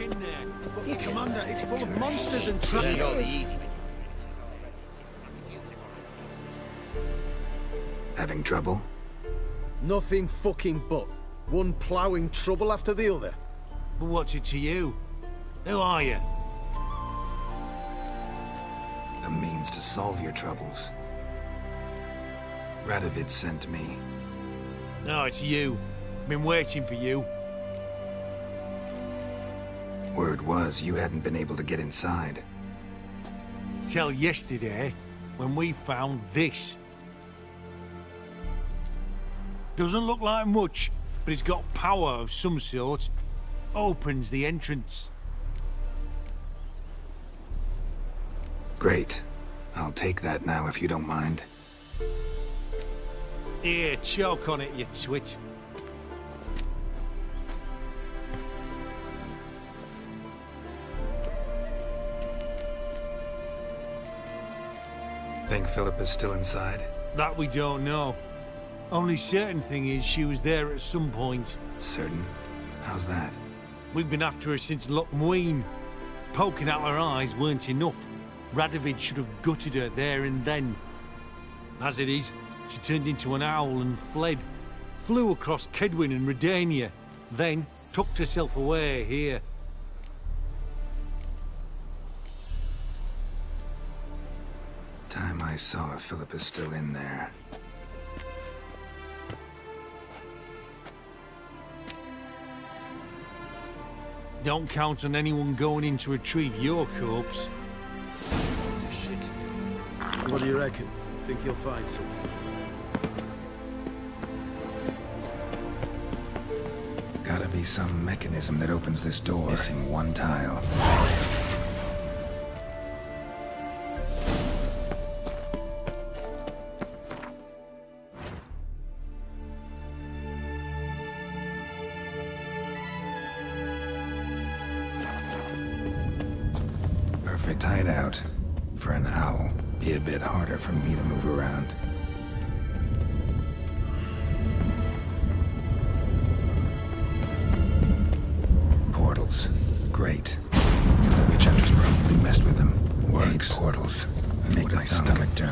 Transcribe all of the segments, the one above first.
in there. But your commander, it's full of monsters and This is all traps. the easy. Having trouble? Nothing fucking but. One ploughing trouble after the other. But what's it to you? Who are you? A means to solve your troubles. Radovid sent me. No, it's you. Been waiting for you. Word was you hadn't been able to get inside. Till yesterday, when we found this. Doesn't look like much, but it's got power of some sort. Opens the entrance. Great. I'll take that now if you don't mind. Here, choke on it, you twit. Think Philip is still inside? That we don't know. Only certain thing is she was there at some point. Certain? How's that? We've been after her since Lochmuin. Poking out her eyes weren't enough. Radovid should have gutted her there and then. As it is, she turned into an owl and fled. Flew across Kedwin and Redania. Then tucked herself away here. Time I saw her, Philip is still in there. Don't count on anyone going in to retrieve your corpse. Shit. What do you reckon? Think you'll find something? Gotta be some mechanism that opens this door. Missing one tile. Perfect hideout. For an owl. Be a bit harder for me to move around. Portals. Great. The witch hunters probably messed with them. Works. Portals. Make my stomach turn.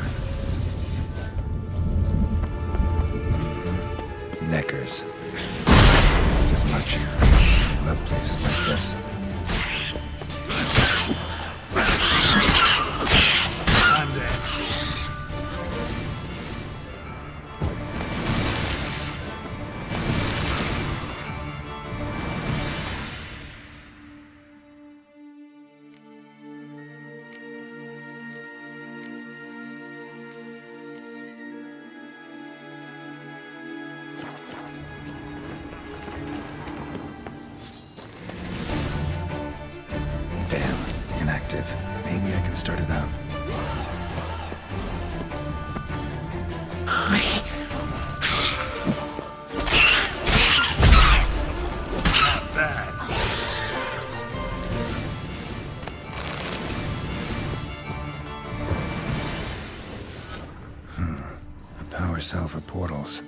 Neckers. As much. Love places like this. Damn, inactive. Maybe I can start it up. Not bad. A power cell for portals.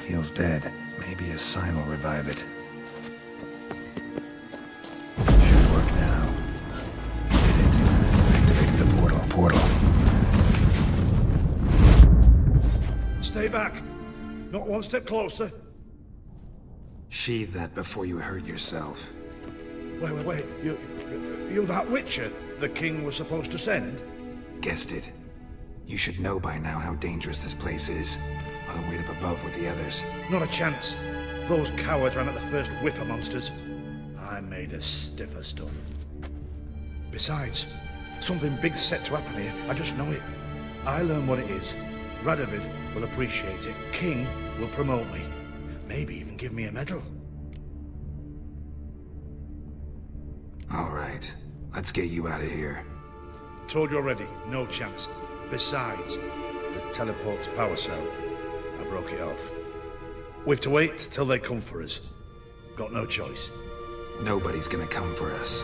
Feels dead. Maybe a sign will revive it. Should work now. Did it. Activated the portal. Stay back. Not one step closer. Sheathe that before you hurt yourself. Wait. You that Witcher the king was supposed to send? Guessed it. You should know by now how dangerous this place is. I'll wait up above with the others. Not a chance. Those cowards ran at the first whiff of monsters. I made a stiffer stuff. Besides, something big's set to happen here. I just know it. I learn what it is. Radovid will appreciate it. King will promote me. Maybe even give me a medal. All right. Let's get you out of here. Told you already, no chance. Besides, the teleport's power cell. I broke it off. We've to wait till they come for us. Got no choice. Nobody's gonna come for us.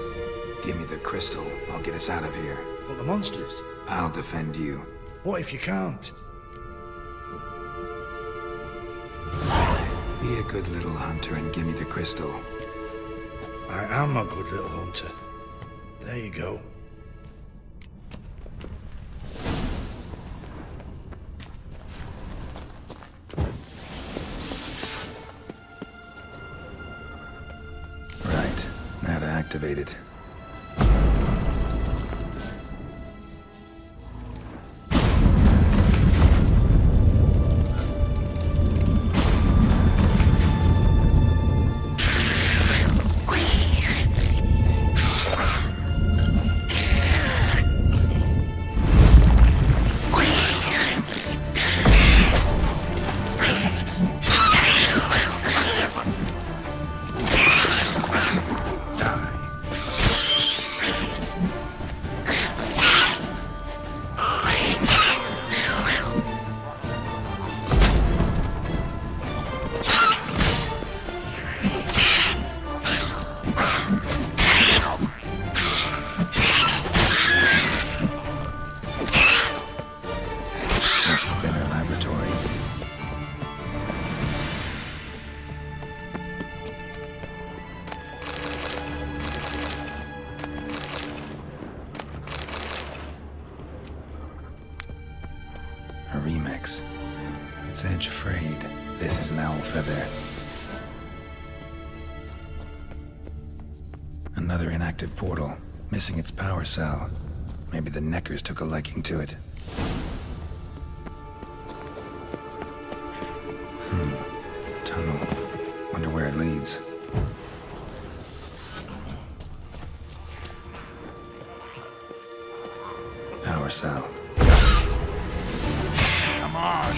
Give me the crystal. I'll get us out of here. But the monsters? I'll defend you. What if you can't? Be a good little hunter and give me the crystal. I am a good little hunter. There you go. Right. Now to activate it. A remix. Its edge frayed. This is an owl feather. Another inactive portal, missing its power cell. Maybe the Neckers took a liking to it. Tunnel. Wonder where it leads. Power cell. Come on.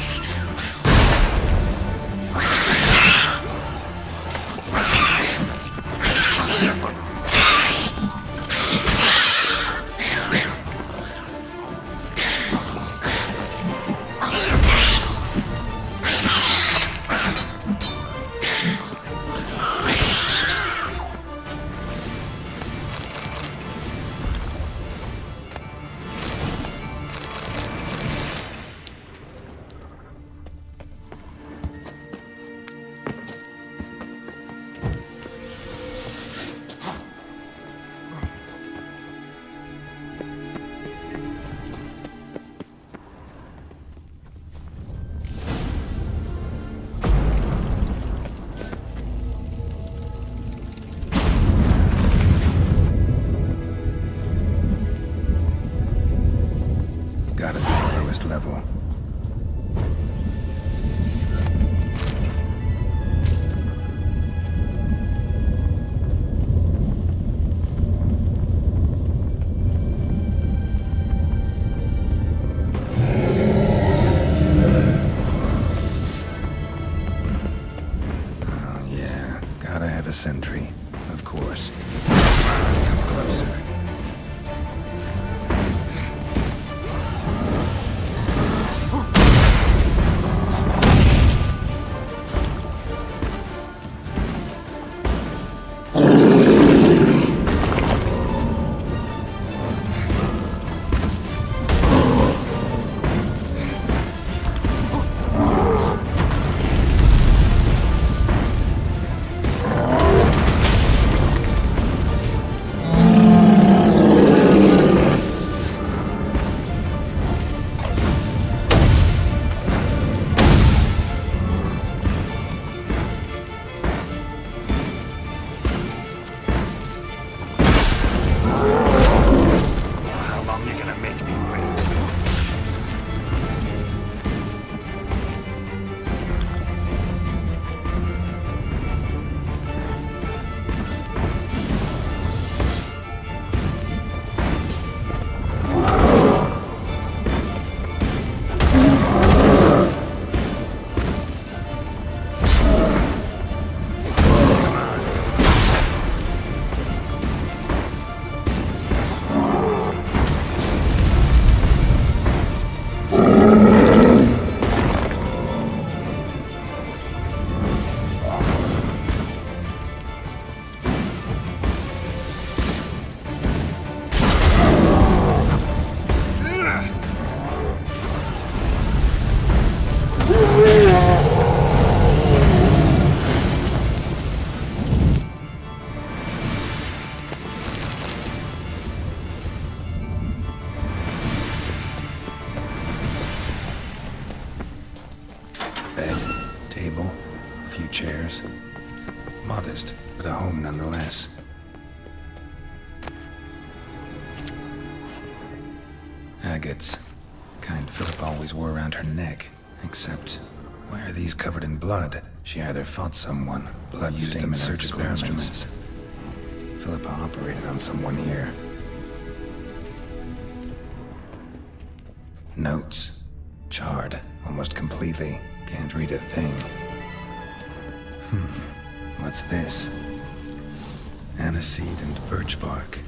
Got it at the lowest level. Oh yeah, gotta have a sentry, of course. Come closer. less. Agates. Kind Philip always wore around her neck. Except, why are these covered in blood? She either fought someone, blood used them in surgical instruments. Philippa operated on someone here. Notes. Charred, almost completely. Can't read a thing. What's this? Aniseed and birch bark.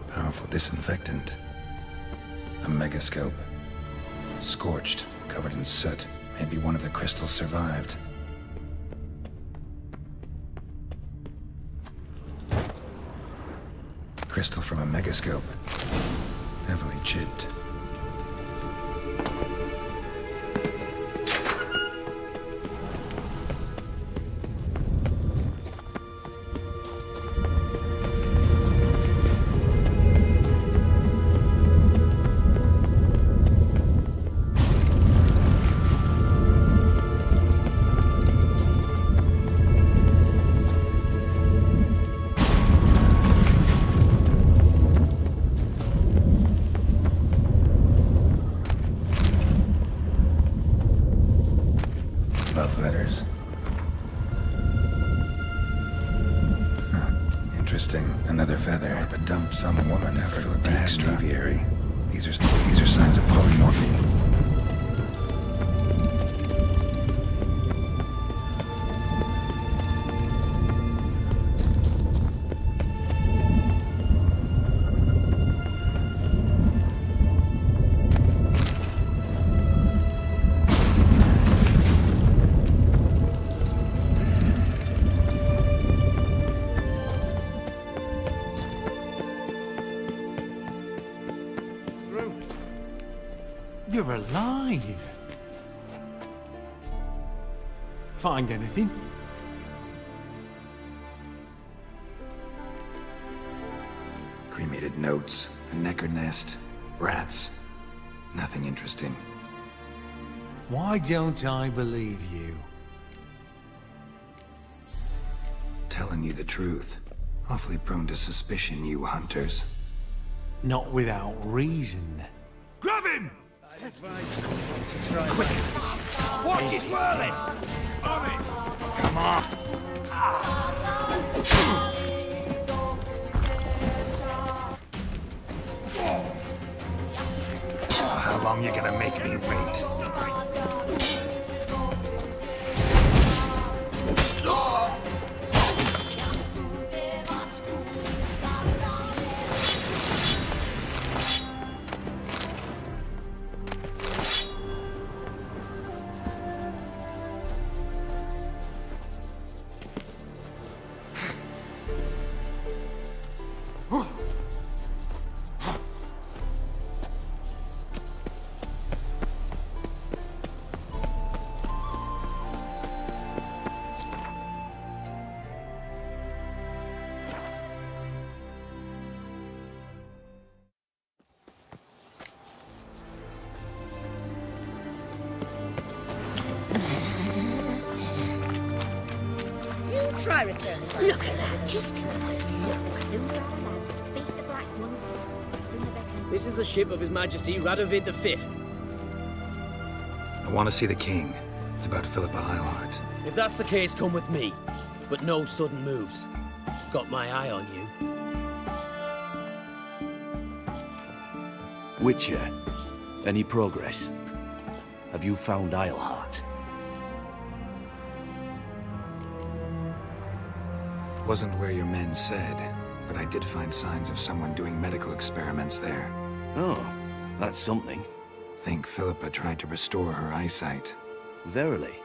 Powerful disinfectant. A megascope. Scorched, covered in soot. Maybe one of the crystals survived. Crystal from a megascope. Heavily chipped. Love letters. Interesting. Another feather. But dump some woman for a bad aviary. These are signs of polymorphy. You're alive. Find anything? Cremated notes, a necker nest, rats. Nothing interesting. Why don't I believe you? Telling you the truth. Awfully prone to suspicion, you hunters. Not without reason. Grab him! Quick! Watch it whirling! On it! Come on! Oh, how long you gonna make me wait? Try returning. Look at that, just look. The sooner our lads beat the Black Ones, the sooner they can... This is the ship of His Majesty Radovid V. I want to see the king. It's about Philippa Eilhart. If that's the case, come with me. But no sudden moves. Got my eye on you. Witcher, any progress? Have you found Eilhart? Wasn't where your men said, but I did find signs of someone doing medical experiments there. Oh, that's something. Think Philippa tried to restore her eyesight. Verily.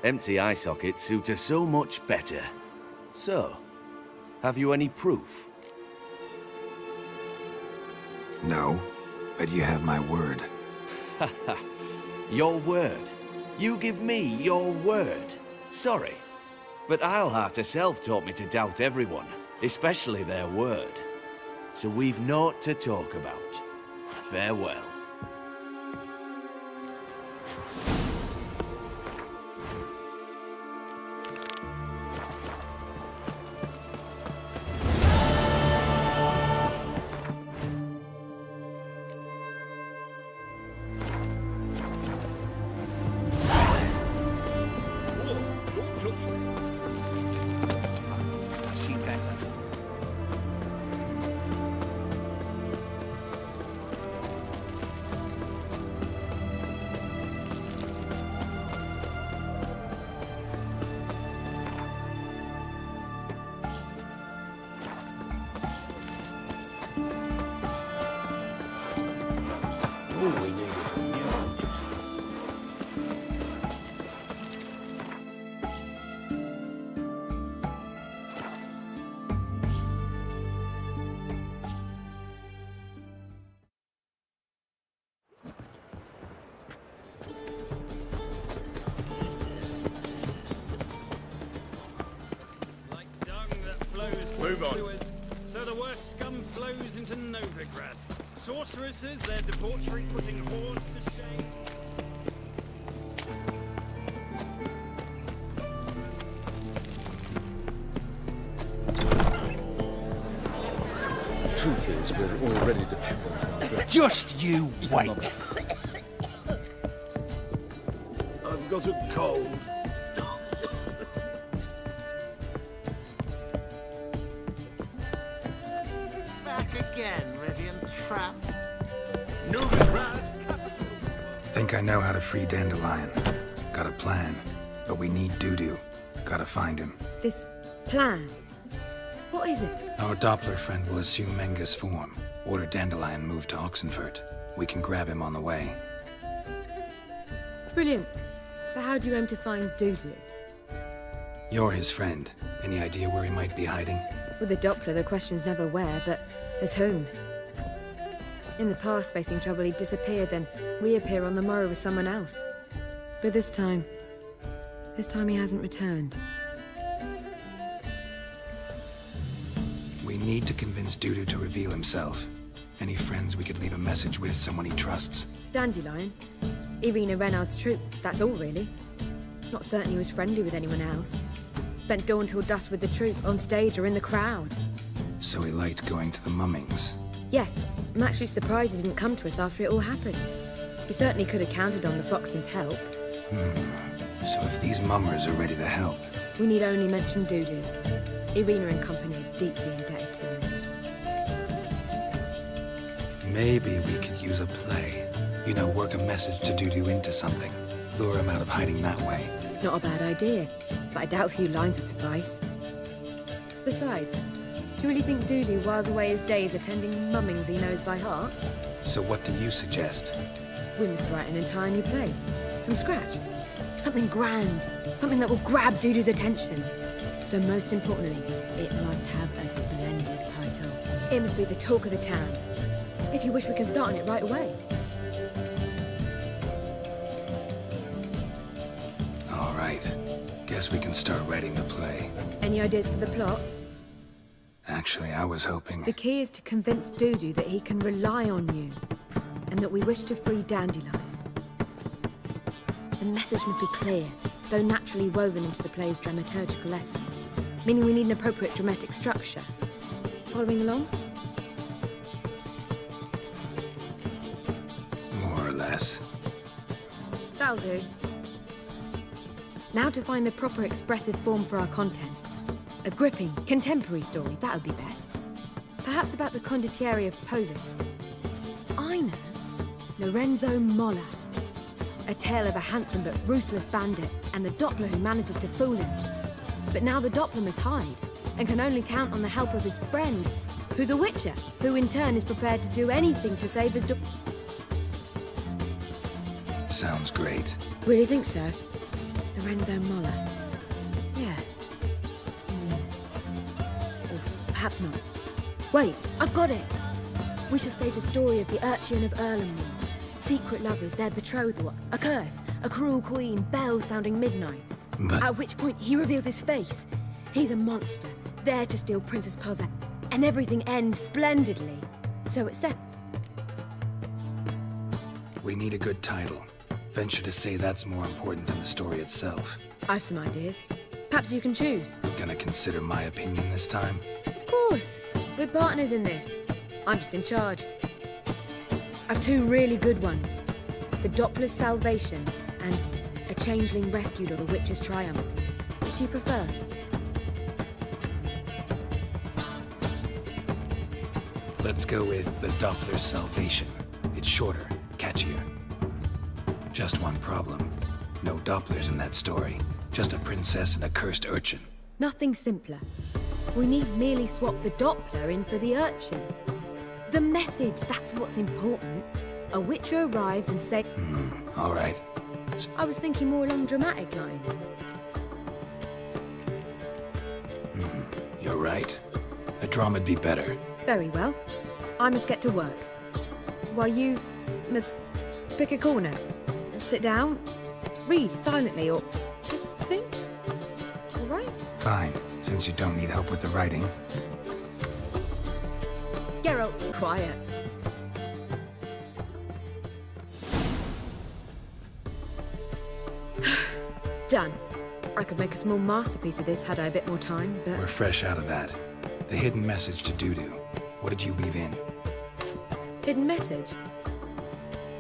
Empty eye sockets suit her so much better. So, have you any proof? No, but you have my word. Your word? You give me your word? Sorry, but Eilhart herself taught me to doubt everyone, especially their word. So we've naught to talk about. Farewell. Move on. sewers, so the worst scum flows into Novigrad. Sorceresses, their debauchery putting whores to shame. Truth is, we're already dependent on Just you wait. I've got a cold. Back again, Rivian trap. Think I know how to free Dandelion. Got a plan, but we need Dudu. Gotta find him. This plan? What is it? Our Doppler friend will assume Menga's form. Order Dandelion moved to Oxenfurt. We can grab him on the way. Brilliant. But how do you aim to find Dudu? You're his friend. Any idea where he might be hiding? With the Doppler, the question's never where, but as whom? In the past, facing trouble, he'd disappear, then reappear on the morrow with someone else. But this time he hasn't returned. We need to convince Dudu to reveal himself. Any friends we could leave a message with, someone he trusts? Dandelion? Irina Renard's troop, that's all really. Not certain he was friendly with anyone else. Spent dawn till dusk with the troop, on stage or in the crowd. So he liked going to the mummings. Yes, I'm actually surprised he didn't come to us after it all happened. He certainly could have counted on the Foxen's help. So if these mummers are ready to help... We need only mention Dudu. Irina and company are deeply indebted to him. Maybe we could use a play. You know, work a message to Dudu into something. Lure him out of hiding that way. Not a bad idea, but I doubt a few lines would suffice. Besides, do you really think Dudu whiles away his days attending mummings he knows by heart? So what do you suggest? We must write an entire new play. From scratch. Something grand. Something that will grab Dudu's attention. So most importantly, it must have a splendid title. It must be the talk of the town. If you wish, we can start on it right away. All right. Guess we can start writing the play. Any ideas for the plot? Actually, I was hoping... The key is to convince Dudu that he can rely on you, and that we wish to free Dandelion. The message must be clear, though naturally woven into the play's dramaturgical essence, meaning we need an appropriate dramatic structure. Following along? More or less. That'll do. Now to find the proper expressive form for our content. A gripping, contemporary story, that would be best. Perhaps about the condottieri of Povis. I know. Lorenzo Molla. A tale of a handsome but ruthless bandit, and the Doppler who manages to fool him. But now the Doppler must hide, and can only count on the help of his friend, who's a witcher, who in turn is prepared to do anything to save his Sounds great. Really think so? Lorenzo Molla. Yeah. Or perhaps not. Wait, I've got it! We shall stage a story of the Urchin of Erlenmoor. Secret lovers, their betrothal, a curse, a cruel queen, bells sounding midnight. But... At which point he reveals his face. He's a monster, there to steal Princess Pulver, and everything ends splendidly. So it's set. We need a good title. Venture to say that's more important than the story itself. I've some ideas. Perhaps you can choose. Gonna consider my opinion this time? Of course. We're partners in this. I'm just in charge. I've two really good ones. The Doppler's Salvation and A Changeling Rescued or the Witch's Triumph. Which do you prefer? Let's go with The Doppler's Salvation. It's shorter, catchier. Just one problem. No Dopplers in that story. Just a princess and a cursed urchin. Nothing simpler. We need merely swap the Doppler in for the urchin. The message, that's what's important. A witcher arrives and says... all right. I was thinking more along dramatic lines. You're right. A drama'd be better. Very well. I must get to work. While you must pick a corner. Sit down, read silently, or just think. All right? Fine. since you don't need help with the writing. Geralt, quiet. Done. I could make a small masterpiece of this had I a bit more time, but... We're fresh out of that. The hidden message to Dudu. What did you weave in? Hidden message?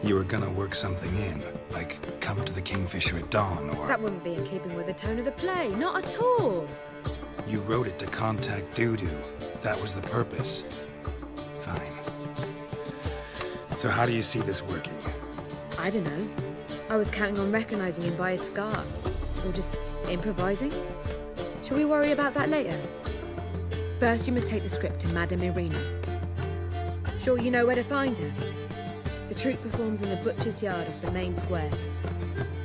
You were gonna work something in, like come to the Kingfisher at dawn, or... That wouldn't be in keeping with the tone of the play, not at all. You wrote it to contact Dudu. That was the purpose. Fine. So how do you see this working? I don't know. I was counting on recognizing him by his scar. Or just improvising? Shall we worry about that later? First, you must take the script to Madame Irina. Sure you know where to find her? The troupe performs in the butcher's yard of the main square.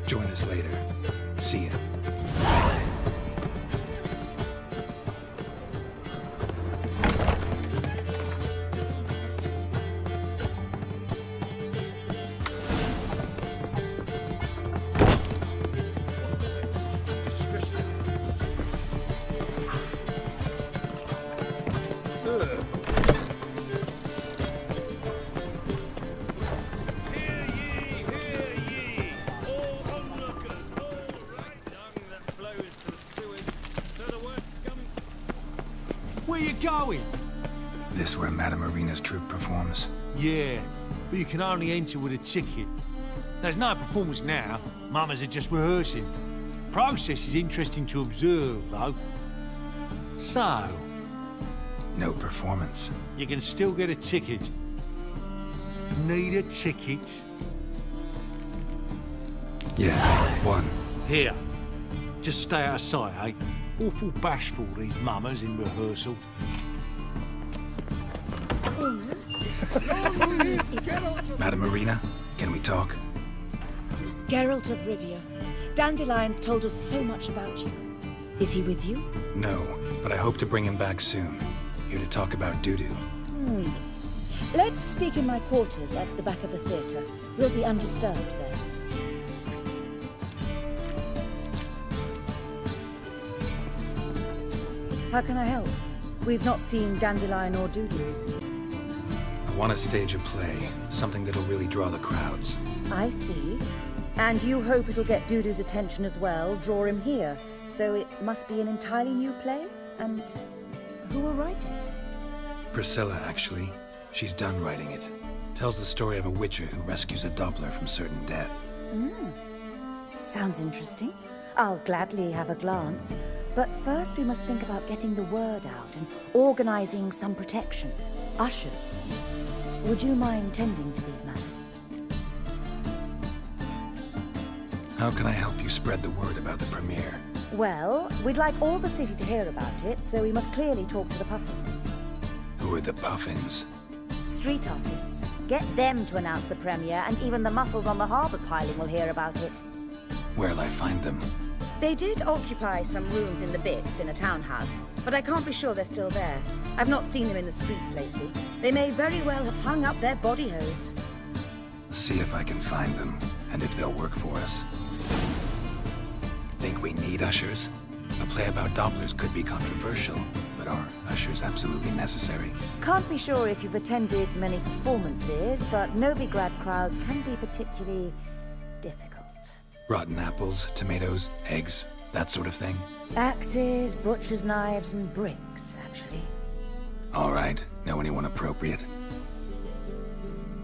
Join us later. See ya. Where you going? This where Madame Irina's troupe performs? Yeah, but you can only enter with a ticket. There's no performance now. Mamas are just rehearsing. Process is interesting to observe, though. So... No performance. You can still get a ticket. Need a ticket? Yeah, one. Here. Just stay out of sight, eh? Awful bashful, these mamas in rehearsal. Madame Irina, can we talk? Geralt of Rivia. Dandelion's told us so much about you. Is he with you? No, but I hope to bring him back soon. Here to talk about Dudu. Let's speak in my quarters at the back of the theatre. We'll be undisturbed there. How can I help? We've not seen Dandelion or Dudu recently. I want to stage a play, something that'll really draw the crowds. I see. And you hope it'll get Dudu's attention as well, draw him here. So it must be an entirely new play? And who will write it? Priscilla, actually. She's done writing it. Tells the story of a witcher who rescues a Doppler from certain death. Sounds interesting. I'll gladly have a glance. But first we must think about getting the word out and organizing some protection. Ushers. Would you mind tending to these matters? How can I help you spread the word about the premiere? Well, we'd like all the city to hear about it, so we must clearly talk to the Puffins. Who are the Puffins? Street artists. Get them to announce the premiere, and even the muscles on the harbour piling will hear about it. Where'll I find them? They did occupy some rooms in the Bits in a townhouse, but I can't be sure they're still there. I've not seen them in the streets lately. They may very well have hung up their body hose. See if I can find them, and if they'll work for us. Think we need ushers? A play about Dopplers could be controversial, but are ushers absolutely necessary? Can't be sure if you've attended many performances, but Novigrad crowds can be particularly difficult. Rotten apples, tomatoes, eggs, that sort of thing? Axes, butcher's knives, and bricks, actually. All right. Know anyone appropriate?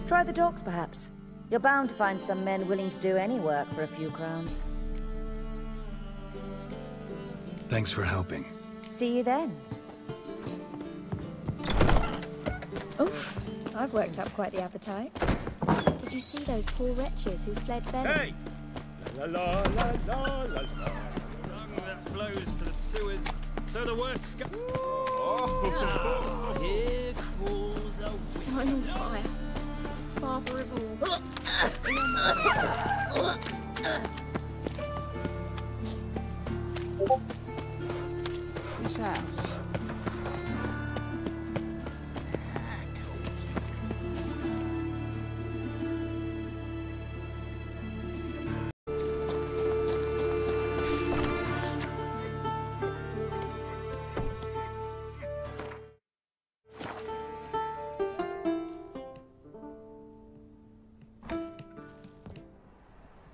Try the dogs, perhaps. You're bound to find some men willing to do any work for a few crowns. Thanks for helping. See you then. Oh, I've worked up quite the appetite. Did you see those poor wretches who fled belly? Hey! La la la la la la. Dung that flows to the sewers, so the worst scum. Here crawls a witch. I'm on fire. Father of all. This house.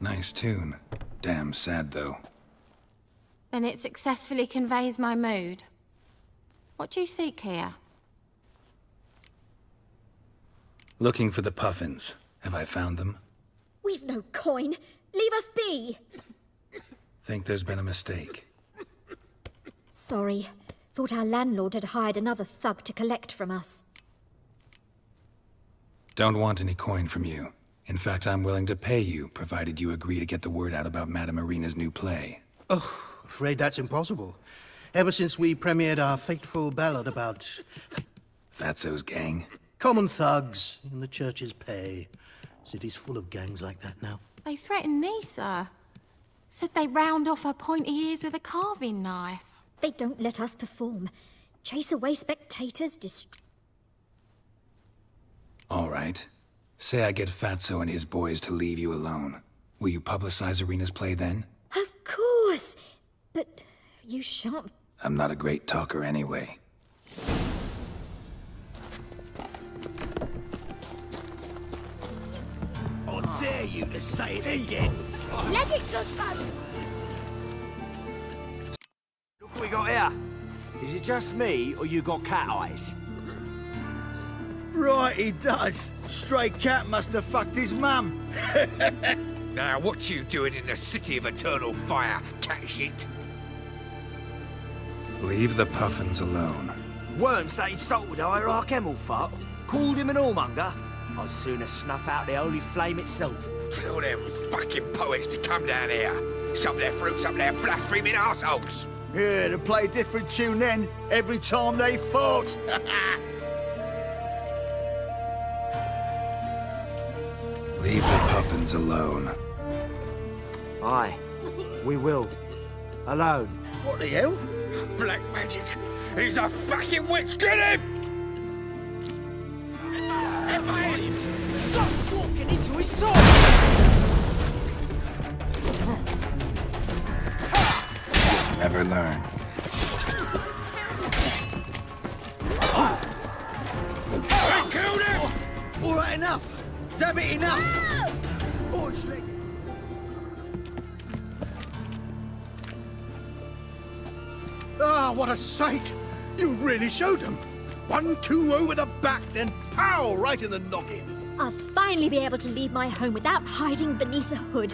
Nice tune. Damn sad, though. Then it successfully conveys my mood. What do you seek here? Looking for the puffins. Have I found them? We've no coin. Leave us be. Think there's been a mistake. Sorry. Thought our landlord had hired another thug to collect from us. Don't want any coin from you. In fact, I'm willing to pay you, provided you agree to get the word out about Madame Irina's new play. Oh, afraid that's impossible. Ever since we premiered our fateful ballad about... Fatso's gang? Common thugs in the church's pay. City's full of gangs like that now. They threatened me, sir. Said they round off her pointy ears with a carving knife. They don't let us perform. Chase away spectators, All right. Say I get Fatso and his boys to leave you alone. Will you publicize Irina's play then? Of course! But you shan't... I'm not a great talker anyway. I dare you to say it again! Let it go, fun! Look what we got here. Is it just me, or you got cat eyes? Right, he does. Stray cat must have fucked his mum. Now, what you doing in the city of eternal fire, cat shit? Leave the puffins alone. Worms that insulted our camel fuck, called him an whoremonger. I'd sooner snuff out the holy flame itself. Tell them fucking poets to come down here. Shove their fruits up their blaspheming arseholes. Yeah, to play a different tune then, every time they fought. Leave the puffins alone. Aye, we will. Alone. What the hell? Black magic! He's a fucking witch! Get him! Stop walking into his sword! Never learn. I killed him! All right, enough. Damn it, enough. Boys, leg it. Ah, what a sight! You really showed them. 1-2 over the back, then pow, right in the noggin. I'll finally be able to leave my home without hiding beneath a hood.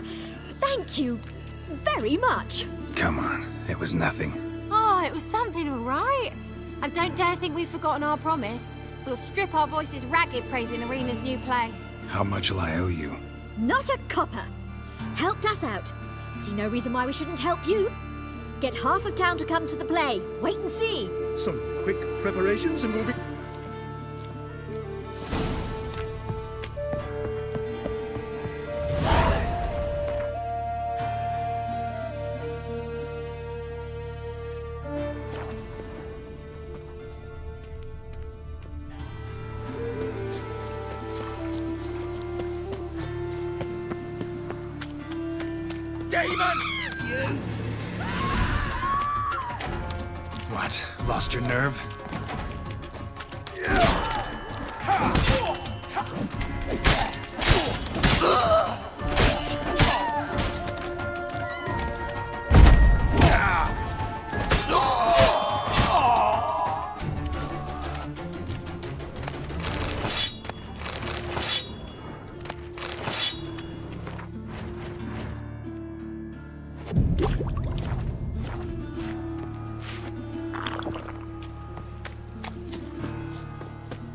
Thank you very much. Come on, it was nothing. Oh, it was something, all right. And don't dare think we've forgotten our promise. We'll strip our voices ragged praising Irina's new play. How much will I owe you? Not a copper. Helped us out. See no reason why we shouldn't help you. Get half of town to come to the play. Wait and see. Some quick preparations and we'll be... Demon! What? Lost your nerve?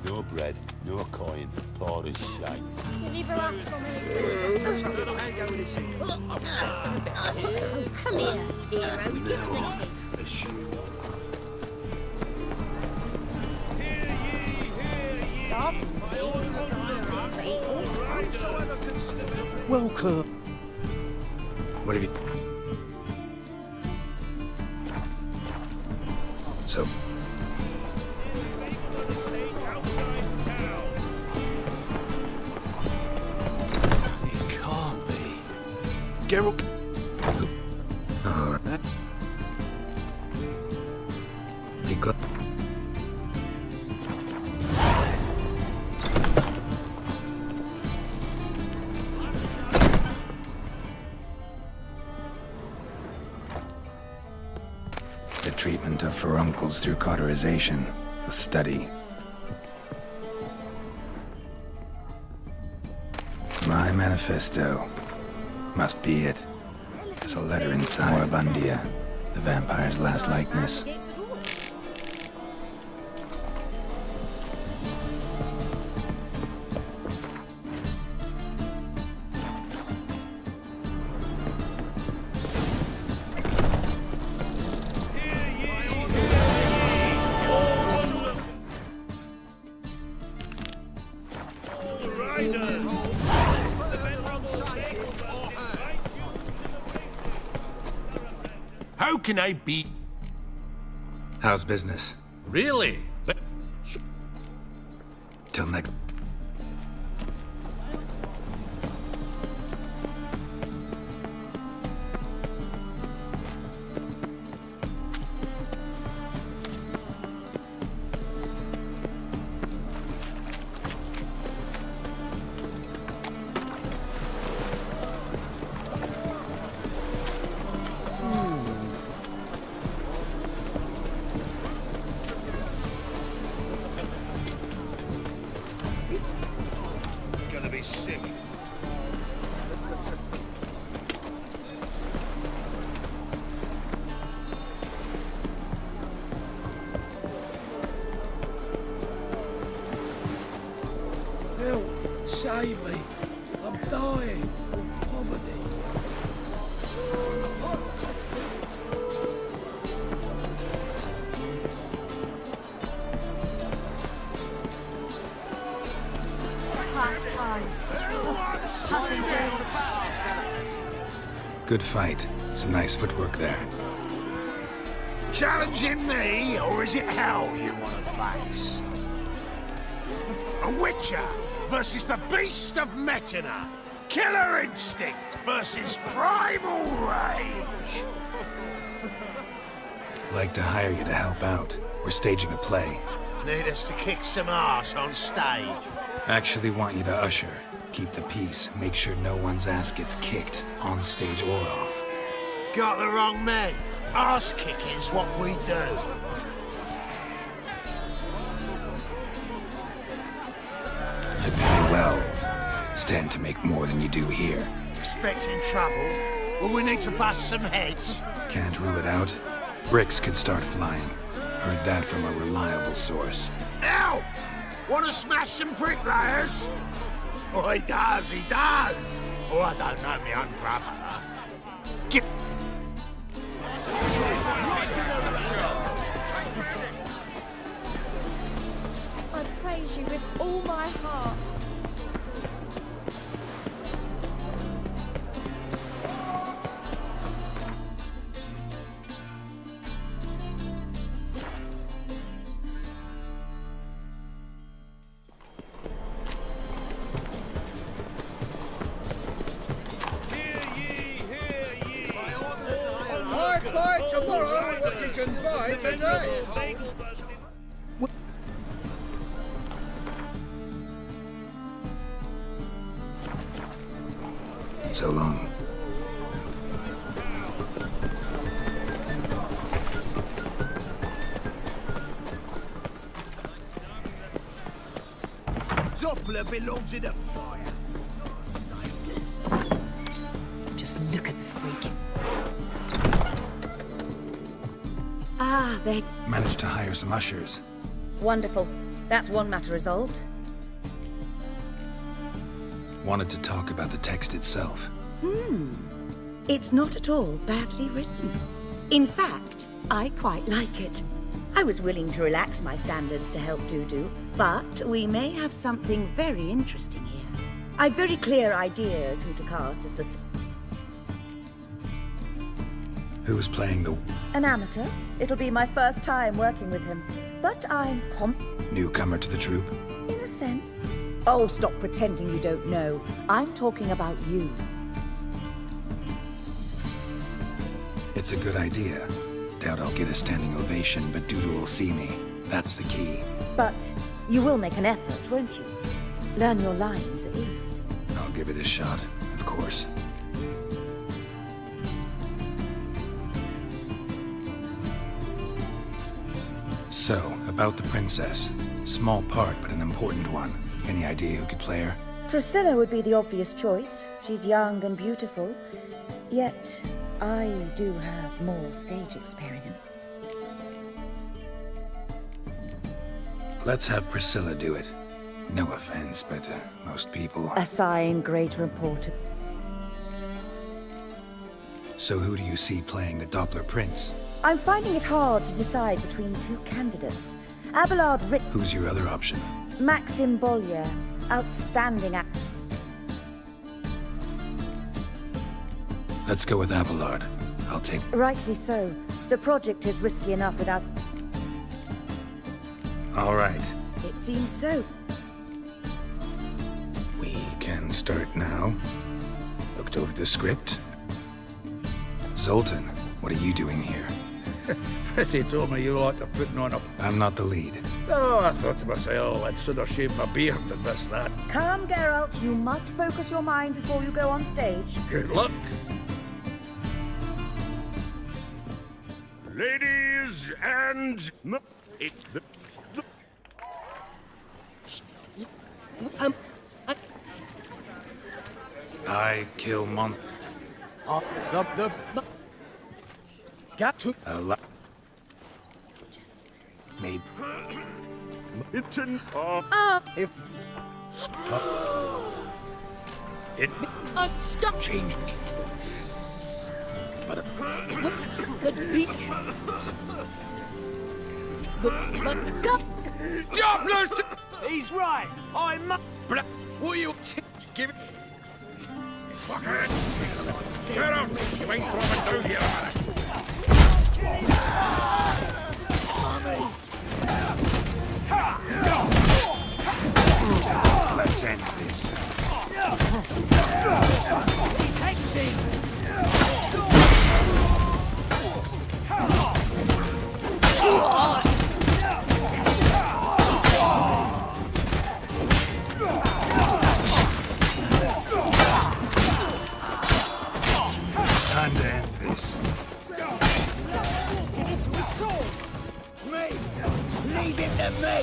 No bread, no coin, poor as shite. Come here, hero. Stop. Welcome. What have you... So... It can't be. Geralt... All right. Be glad... furuncles through cauterization. A study. My manifesto. Must be it. There's a letter inside. Moribundia, the vampire's last likeness. How can I be? How's business? Really? Till next... Gonna be sick. Help! Save me! I'm dying of poverty. Good fight. Some nice footwork there. Challenging me, or is it hell you want to face? A Witcher versus the Beast of Metina. Killer instinct versus primal rage. Like to hire you to help out. We're staging a play. Need us to kick some ass on stage. Actually want you to usher. Keep the peace. Make sure no one's ass gets kicked, on stage or off. Got the wrong man. Ass kicking's what we do. I pay well. Stand to make more than you do here. Expecting trouble? Will we need to bust some heads? Can't rule it out. Bricks could start flying. Heard that from a reliable source. Ow! Want to smash some bricklayers? Oh, he does, he does. Oh, I don't know my own brother. Get... I praise you with all my heart. Buy tomorrow what you can buy today. So long. Doppler belongs in a fire. Just look at the freak. Ah, they... Managed to hire some ushers. Wonderful. That's one matter resolved. Wanted to talk about the text itself. It's not at all badly written. In fact, I quite like it. I was willing to relax my standards to help Dudu, but we may have something very interesting here. I've very clear ideas who to cast as the... Who's playing the... An amateur. It'll be my first time working with him. But I'm newcomer to the troupe? In a sense. Oh, stop pretending you don't know. I'm talking about you. It's a good idea. Doubt I'll get a standing ovation, but Dudu will see me. That's the key. But you will make an effort, won't you? Learn your lines, at least. I'll give it a shot, of course. So, about the princess. Small part, but an important one. Any idea who could play her? Priscilla would be the obvious choice. She's young and beautiful. Yet, I do have more stage experience. Let's have Priscilla do it. No offense, but most people... Assign greater importance. So who do you see playing the Doppler Prince? I'm finding it hard to decide between two candidates. Abelard Rick... Who's your other option? Maxim Bollier. Outstanding act... Let's go with Abelard. I'll take... Rightly so. The project is risky enough without... All right. It seems so. We can start now. Looked over the script. Zoltan, what are you doing here? Prissy told me you ought to putting on a... I'm not the lead. Oh, I thought to myself, I'd sooner shave my beard than miss that. Come, Geralt. You must focus your mind before you go on stage. Good luck. Ladies and... I kill mon... The... Got to... Maybe... Mitten If... It... Stop! Change. But... Dopplers! He's right. I must... Will you give it... Fucker! Get out! You ain't coming down here! Let's end this. He's hexing! Time to end this. It's his sword! Me! Leave him to me!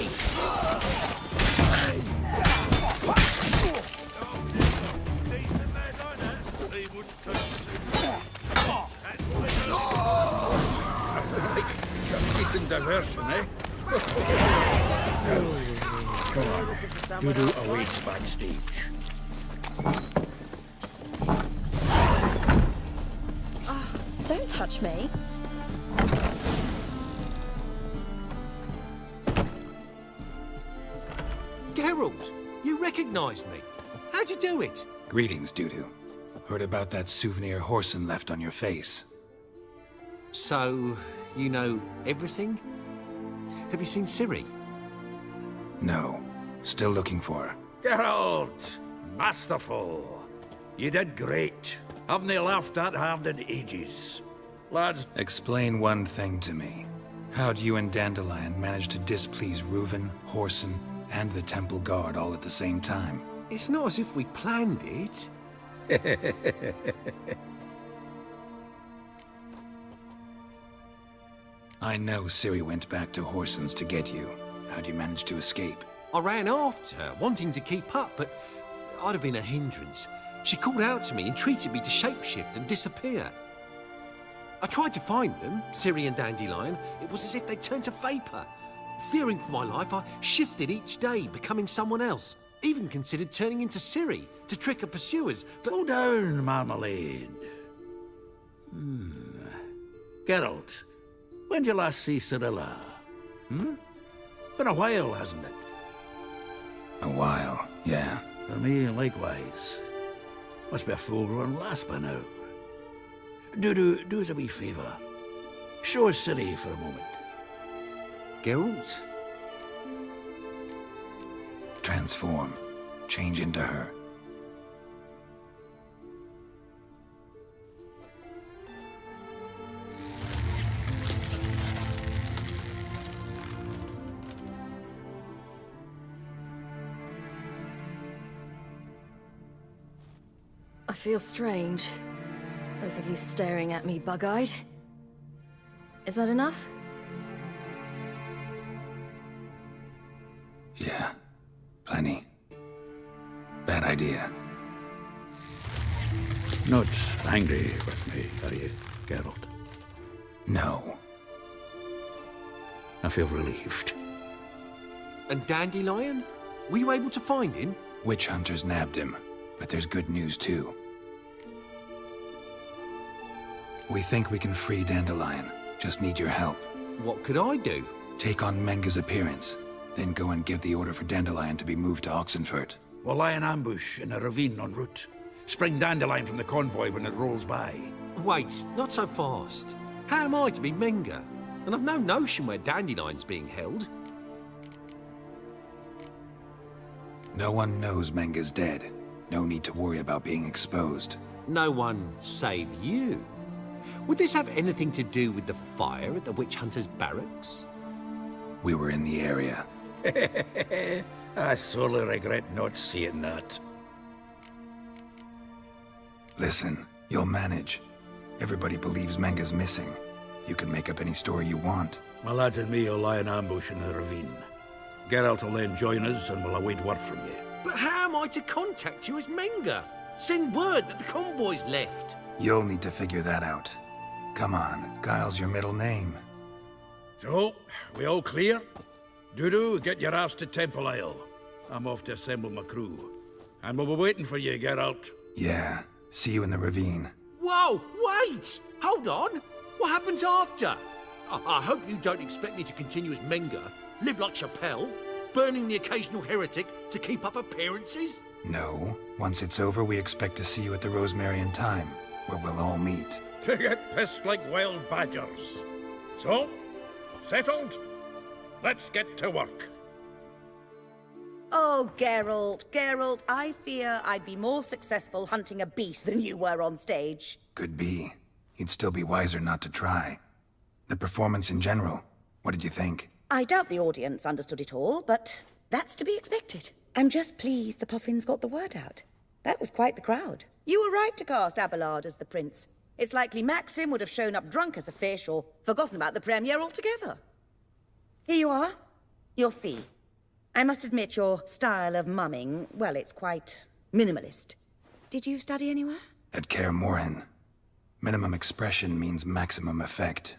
Decent diversion, eh? Come on. Dudu awaits backstage. Don't touch me. Geralt, you recognized me. How'd you do it? Greetings, Dudu. Heard about that souvenir Horson left on your face. So, you know everything? Have you seen Ciri? No. Still looking for her. Geralt! Masterful. You did great. Haven't they laughed that hard in ages? Lads... Explain one thing to me. How'd you and Dandelion manage to displease Reuven, Horson, and the Temple Guard all at the same time? It's not as if we planned it. I know Ciri went back to Horson's to get you. How'd you manage to escape? I ran after her, wanting to keep up, but I'd have been a hindrance. She called out to me and treated me to shapeshift and disappear. I tried to find them, Ciri and Dandelion. It was as if they turned to vapor. Fearing for my life, I shifted each day, becoming someone else. Even considered turning into Ciri to trick her pursuers, but... Slow down, Marmalade. Geralt, when did you last see Cirilla? Been a while, hasn't it? A while, yeah. For me, likewise. Must be a full-grown lass by now. Do us a wee favour. Show us Ciri for a moment. Geralt? Transform. Change into her. I feel strange. Both of you staring at me bug-eyed. Is that enough? Yeah, plenty. Bad idea. Not angry with me, are you, Geralt? No. I feel relieved. And Dandelion? Were you able to find him? Witch hunters nabbed him, but there's good news too. We think we can free Dandelion. Just need your help. What could I do? Take on Menga's appearance, then go and give the order for Dandelion to be moved to Oxenfurt. We'll lie in ambush in a ravine en route. Spring Dandelion from the convoy when it rolls by. Wait, not so fast. How am I to be Menga? And I've no notion where Dandelion's being held. No one knows Menga's dead. No need to worry about being exposed. No one save you. Would this have anything to do with the fire at the witch hunters' barracks? We were in the area. I sorely regret not seeing that. Listen, you'll manage. Everybody believes Menga's missing. You can make up any story you want. My lads and me will lie in ambush in the ravine. Geralt will then join us and we'll await word from you. But how am I to contact you as Menga? Send word that the convoy's left. You'll need to figure that out. Come on, Guile's your middle name. So, we all clear? Dudu, get your ass to Temple Isle. I'm off to assemble my crew. And we'll be waiting for you, Geralt. Yeah, see you in the ravine. Whoa, wait! Hold on! What happens after? I hope you don't expect me to continue as Menga, live like Chappelle, burning the occasional heretic to keep up appearances? No. Once it's over, we expect to see you at the Rosemary in Time, where we'll all meet. To get pissed like wild badgers. So, settled? Let's get to work. Oh, Geralt, I fear I'd be more successful hunting a beast than you were on stage. Could be. You'd still be wiser not to try. The performance in general, what did you think? I doubt the audience understood it all, but that's to be expected. I'm just pleased the Puffins got the word out. That was quite the crowd. You were right to cast Abelard as the prince. It's likely Maxim would have shown up drunk as a fish or forgotten about the premiere altogether. Here you are. Your fee. I must admit your style of mumming, well, it's quite minimalist. Did you study anywhere? At Kaer Morhen. Minimum expression means maximum effect.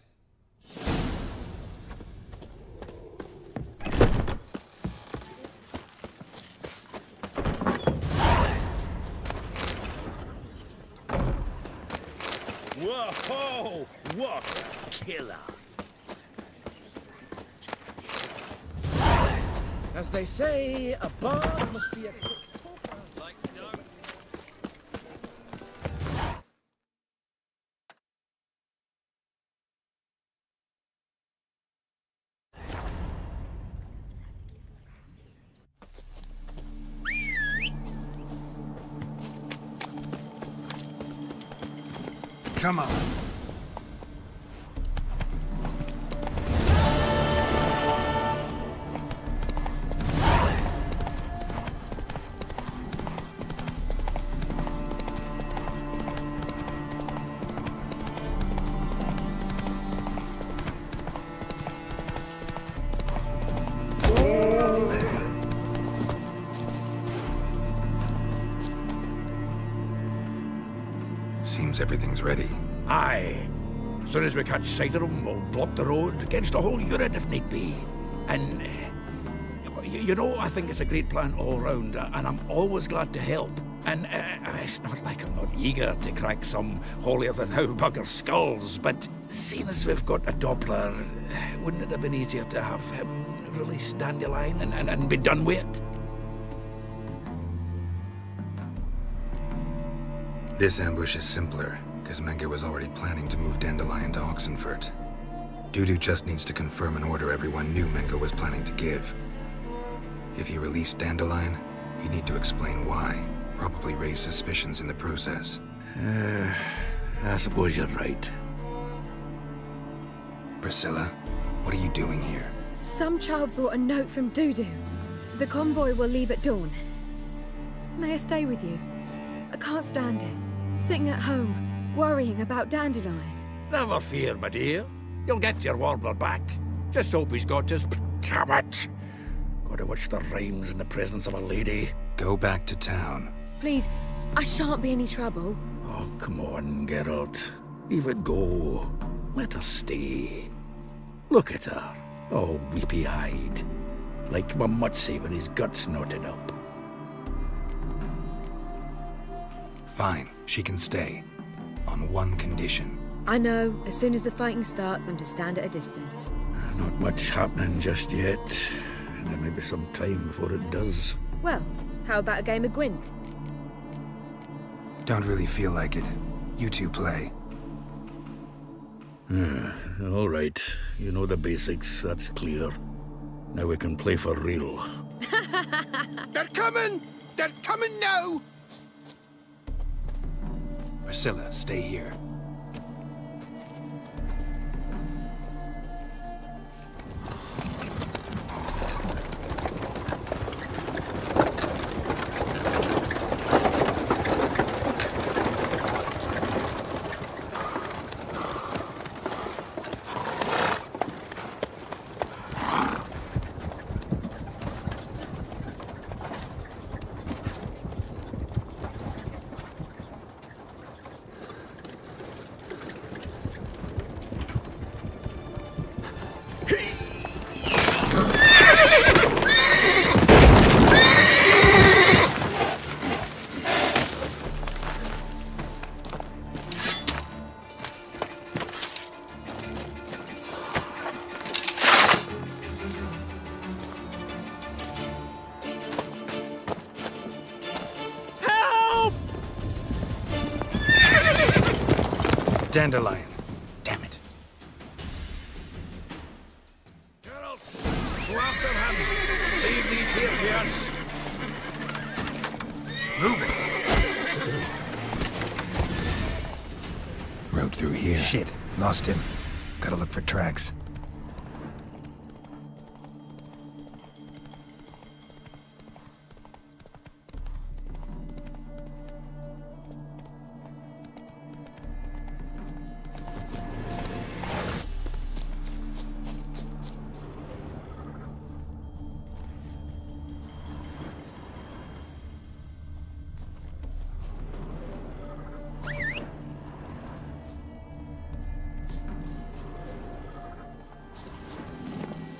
Whoa! What a killer! As they say, a bard must be a... Come on. Seems everything's ready. Aye. Soon as we catch sight of them, we'll block the road against the whole unit if need be. And, you know, I think it's a great plan all round, and I'm always glad to help. And it's not like I'm not eager to crack some holier-than-thou bugger skulls, but seeing as we've got a Doppler, wouldn't it have been easier to have him release Dandelion and be done with it? This ambush is simpler, because Menga was already planning to move Dandelion to Oxenfurt. Dudu just needs to confirm an order everyone knew Menga was planning to give. If he released Dandelion, he'd need to explain why, probably raise suspicions in the process. I suppose you're right. Priscilla, what are you doing here? Some child brought a note from Dudu. The convoy will leave at dawn. May I stay with you? I can't stand it. Sitting at home, worrying about Dandelion. Never fear, my dear. You'll get your warbler back. Just hope he's got his pajamas. What's the rhymes in the presence of a lady? Go back to town. Please, I shan't be any trouble. Oh, come on, Geralt. Leave it go. Let her stay. Look at her, all weepy-eyed. Like my Mutsy with his guts knotted up. Fine, she can stay. On one condition. I know, as soon as the fighting starts, I'm to stand at a distance. Not much happening just yet. And there may be some time before it does. Well, how about a game of Gwent? Don't really feel like it. You two play. All right. You know the basics, that's clear. Now we can play for real. They're coming! They're coming now! Priscilla, stay here. Dandelion. Damn it. Geralt, go after him. Leave these here to us. Move it. Road through here. Shit. Lost him. Gotta look for tracks.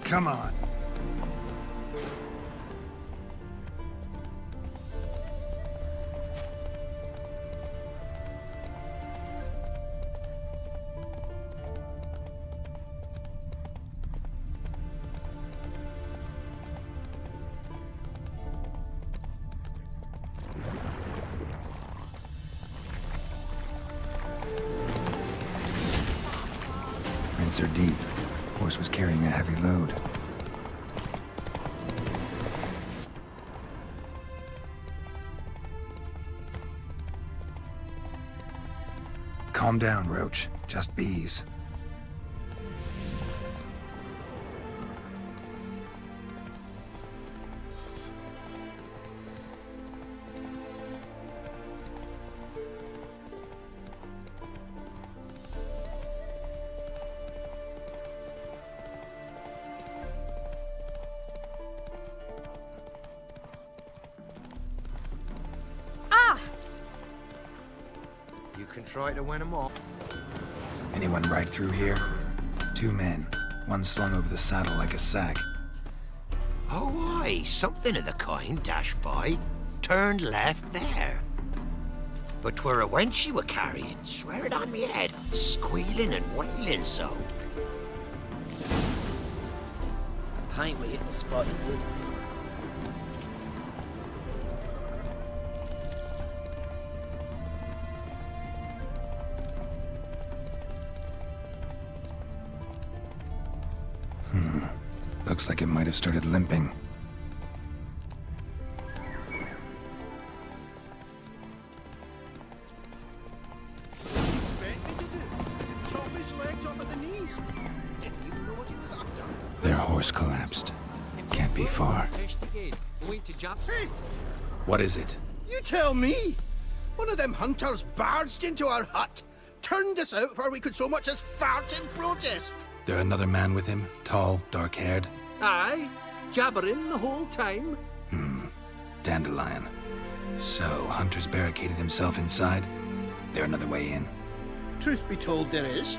Come on. Prints are deep. Horse was carrying a heavy load. Calm down, Roach. Just bees. You can try to win them all. Anyone ride through here? 2 men. One slung over the saddle like a sack. Oh, aye, something of the kind dashed by. Turned left there. But 'twere a wench you were carrying, swear it on me head, squealing and wailing so. Paint we hit the spot it would. Looks like it might have started limping. Their horse collapsed. Can't be far. Hey, What is it? You tell me! One of them hunters barged into our hut, turned us out before we could so much as fart in protest. There another man with him? Tall, dark-haired? Aye, Jabbering the whole time? Dandelion. So, Hunter's barricaded himself inside? There another way in? Truth be told, there is.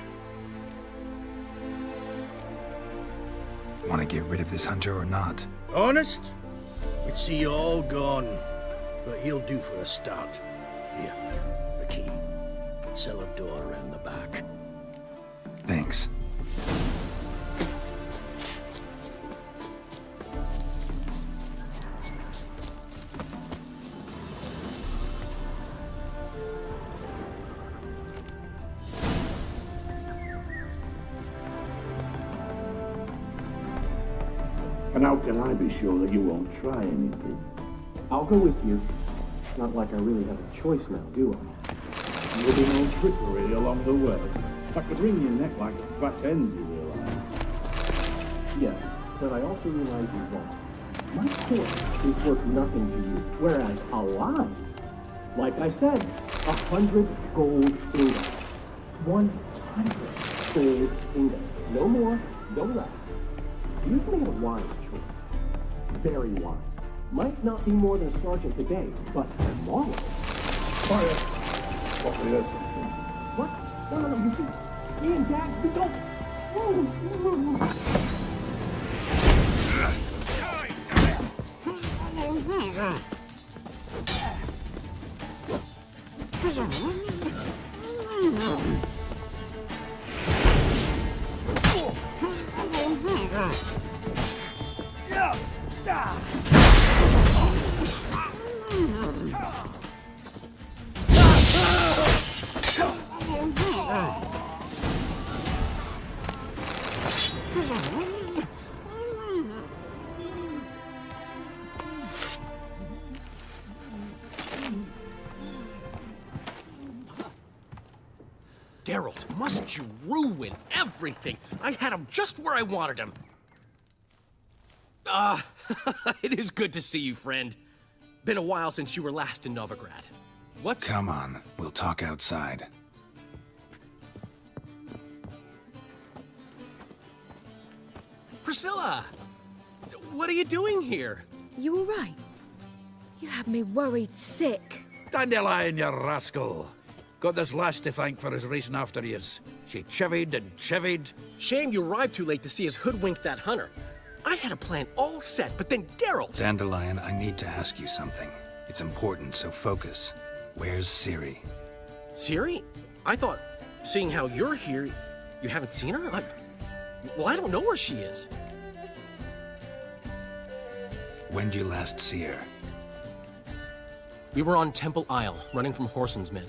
Want to get rid of this Hunter or not? Honest? We'd see you all gone. But he'll do for a start. Here, the key. Cellar door around the back. Thanks. And how can I be sure that you won't try anything? I'll go with you. Not like I really have a choice now, do I? There'll be no trickery along the way. I could wring your neck like a fat end, you realise? Yes, but I also realize you won't. My corpse is worth nothing to you, whereas alive, like I said, 100 gold ingots. 100 gold ingots. No more, no less. You've made a wise choice. Very wise. Might not be more than a sergeant today, but tomorrow. Fire! Probably heard something. What? No, you see, me and Dax, we don't. Geralt, must you ruin everything? I had him just where I wanted him. It is good to see you, friend. Been a while since you were last in Novigrad. What's... Come on, we'll talk outside. Priscilla! What are you doing here? You all right? You had me worried sick. Dandelion, you rascal. Got this lass to thank for his racing after yous. She chivied and chivied. Shame you arrived too late to see us hoodwink that hunter. I had a plan all set, but then Geralt... Dandelion, I need to ask you something. It's important, so focus. Where's Ciri? Ciri? I thought, seeing how you're here, you haven't seen her? Well, I don't know where she is. When'd you last see her? We were on Temple Isle, running from Whoreson's men.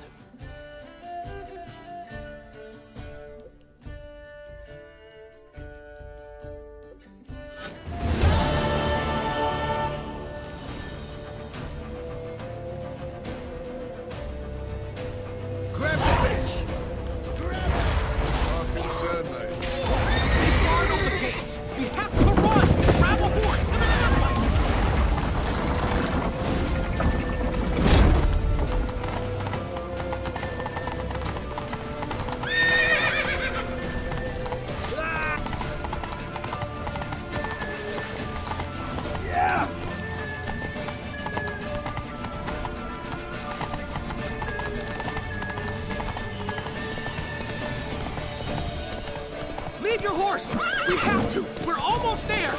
Leave your horse! We have to! We're almost there!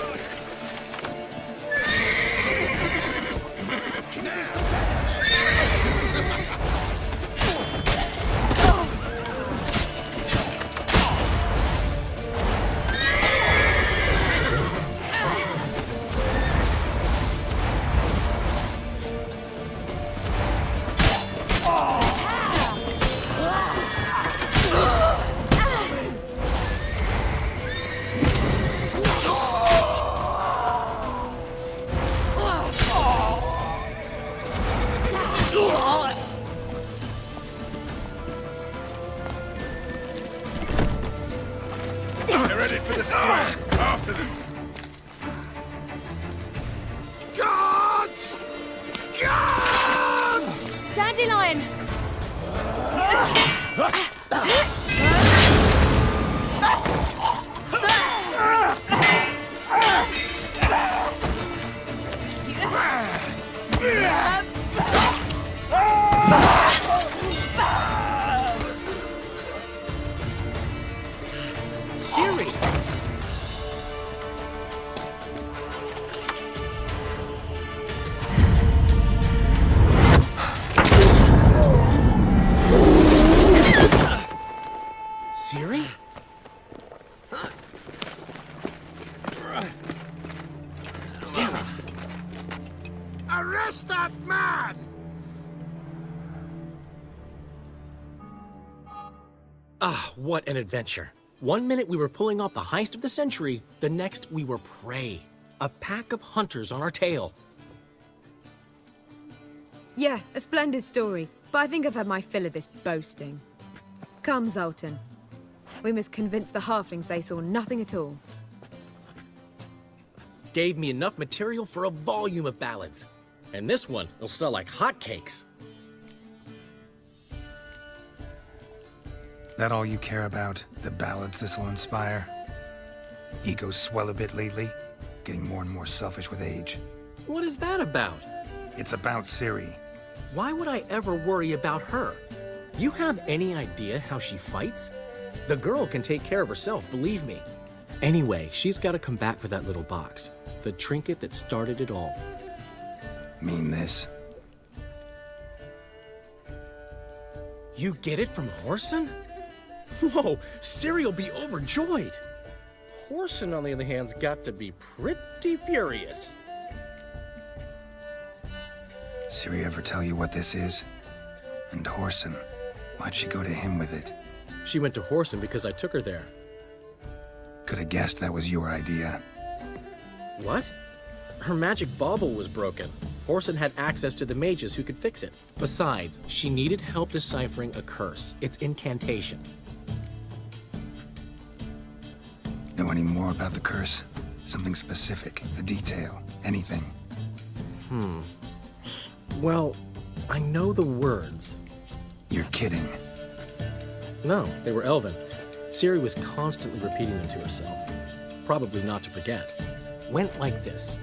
After them! Guards! Guards! Dandelion! Ciri! Ciri? Damn it! Arrest that man! Ah, what an adventure. One minute we were pulling off the heist of the century, the next we were prey. A pack of hunters on our tail. Yeah, a splendid story, but I think I've had my fill of this boasting. Come, Zoltan. We must convince the halflings they saw nothing at all. Gave me enough material for a volume of ballads. And this one will sell like hotcakes. That all you care about? The ballads this'll inspire? Egos swell a bit lately? Getting more and more selfish with age. What is that about? It's about Ciri. Why would I ever worry about her? You have any idea how she fights? The girl can take care of herself, believe me. Anyway, she's got to come back for that little box. The trinket that started it all. Mean this? You get it from Whoreson? Whoa, Ciri will be overjoyed. Whoreson, on the other hand, has got to be pretty furious. Ciri ever tell you what this is? And Whoreson, why'd she go to him with it? She went to Whoreson because I took her there. Could have guessed that was your idea. What? Her magic bauble was broken. Whoreson had access to the mages who could fix it. Besides, she needed help deciphering a curse. It's incantation. Know any more about the curse? Something specific, a detail, anything? Well, I know the words. You're kidding. No, they were Elven. Ciri was constantly repeating them to herself. Probably not to forget. Went like this.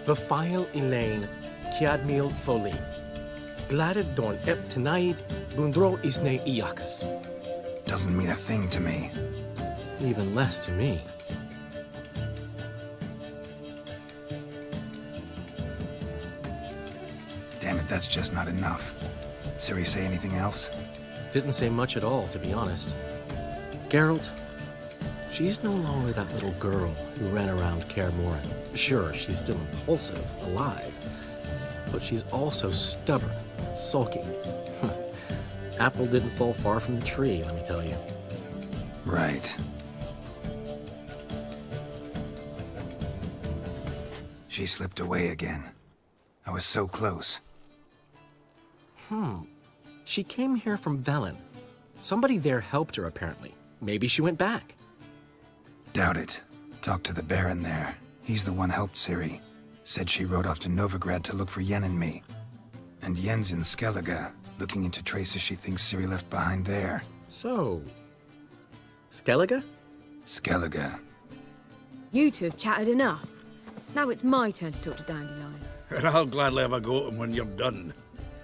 Vafile Elaine, Kiadmil Foli. Gladed Dorn Ep Tanaid, Bundro Isne Iakas. Doesn't mean a thing to me. Even less to me. Damn it, that's just not enough. Ciri say anything else? Didn't say much at all, to be honest. Geralt, she's no longer that little girl who ran around Kaer Morhen. Sure, she's still impulsive, alive, but she's also stubborn, sulky. Apple didn't fall far from the tree, let me tell you. Right. She slipped away again. I was so close. She came here from Velen. Somebody there helped her, apparently. Maybe she went back. Doubt it. Talked to the Baron there. He's the one helped Ciri. Said she rode off to Novigrad to look for Yen and me. And Yen's in Skellige, looking into traces she thinks Ciri left behind there. So... Skellige? Skellige. You two have chatted enough. Now it's my turn to talk to Dandelion. And I'll gladly have a go at him when you're done.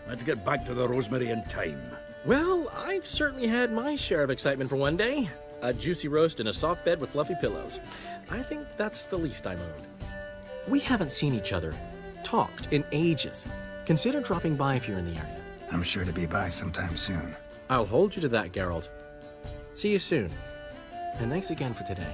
Let's get back to the Rosemary in time. Well, I've certainly had my share of excitement for one day. A juicy roast and a soft bed with fluffy pillows. I think that's the least I'm owed. We haven't seen each other, talked in ages. Consider dropping by if you're in the area. I'm sure to be by sometime soon. I'll hold you to that, Geralt. See you soon. And thanks again for today.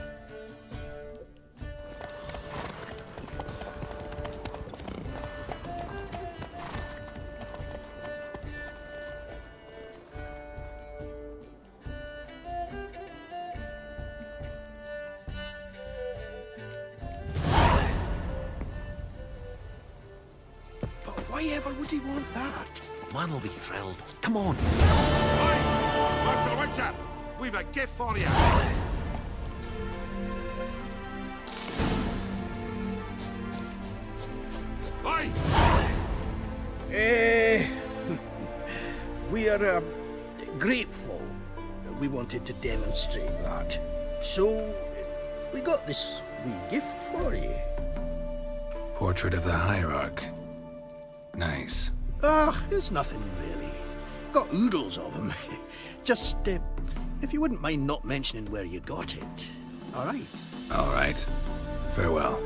Why ever would he want that? Man will be thrilled. Come on. Master Witcher, we've a gift for you. Oi! We are grateful. We wanted to demonstrate that. So, we got this wee gift for you. Portrait of the Hierarch. Nice. Ah, there's nothing really. Got oodles of them. Just, if you wouldn't mind not mentioning where you got it. All right? All right. Farewell.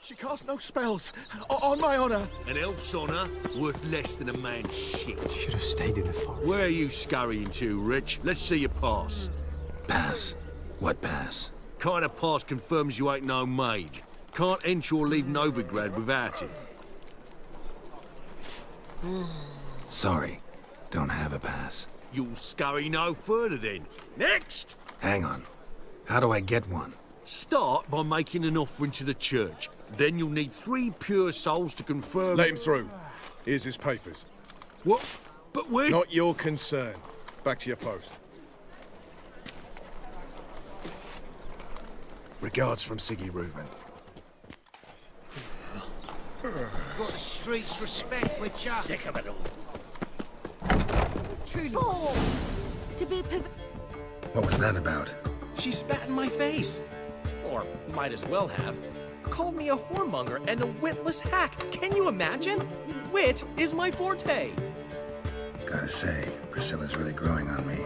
She casts no spells, on my honor. An elf's honor worth less than a man's shit. Should have stayed in the forest. Where are you scurrying to, Rich? Let's see your pass. Pass? What pass? Kind of pass confirms you ain't no mage. Can't enter or leave Novigrad without it. Sorry, don't have a pass. You'll scurry no further then. Next! Hang on. How do I get one? Start by making an offering to the church. Then you'll need 3 pure souls to confirm... Let him through. Here's his papers. What? But we're... Not your concern. Back to your post. Regards from Siggy Reuven. Got the streets respect, Witcher. Sick of it all. Truly. To be What was that about? She spat in my face. Or might as well have. Called me a whoremonger and a witless hack. Can you imagine? Wit is my forte. Gotta say, Priscilla's really growing on me.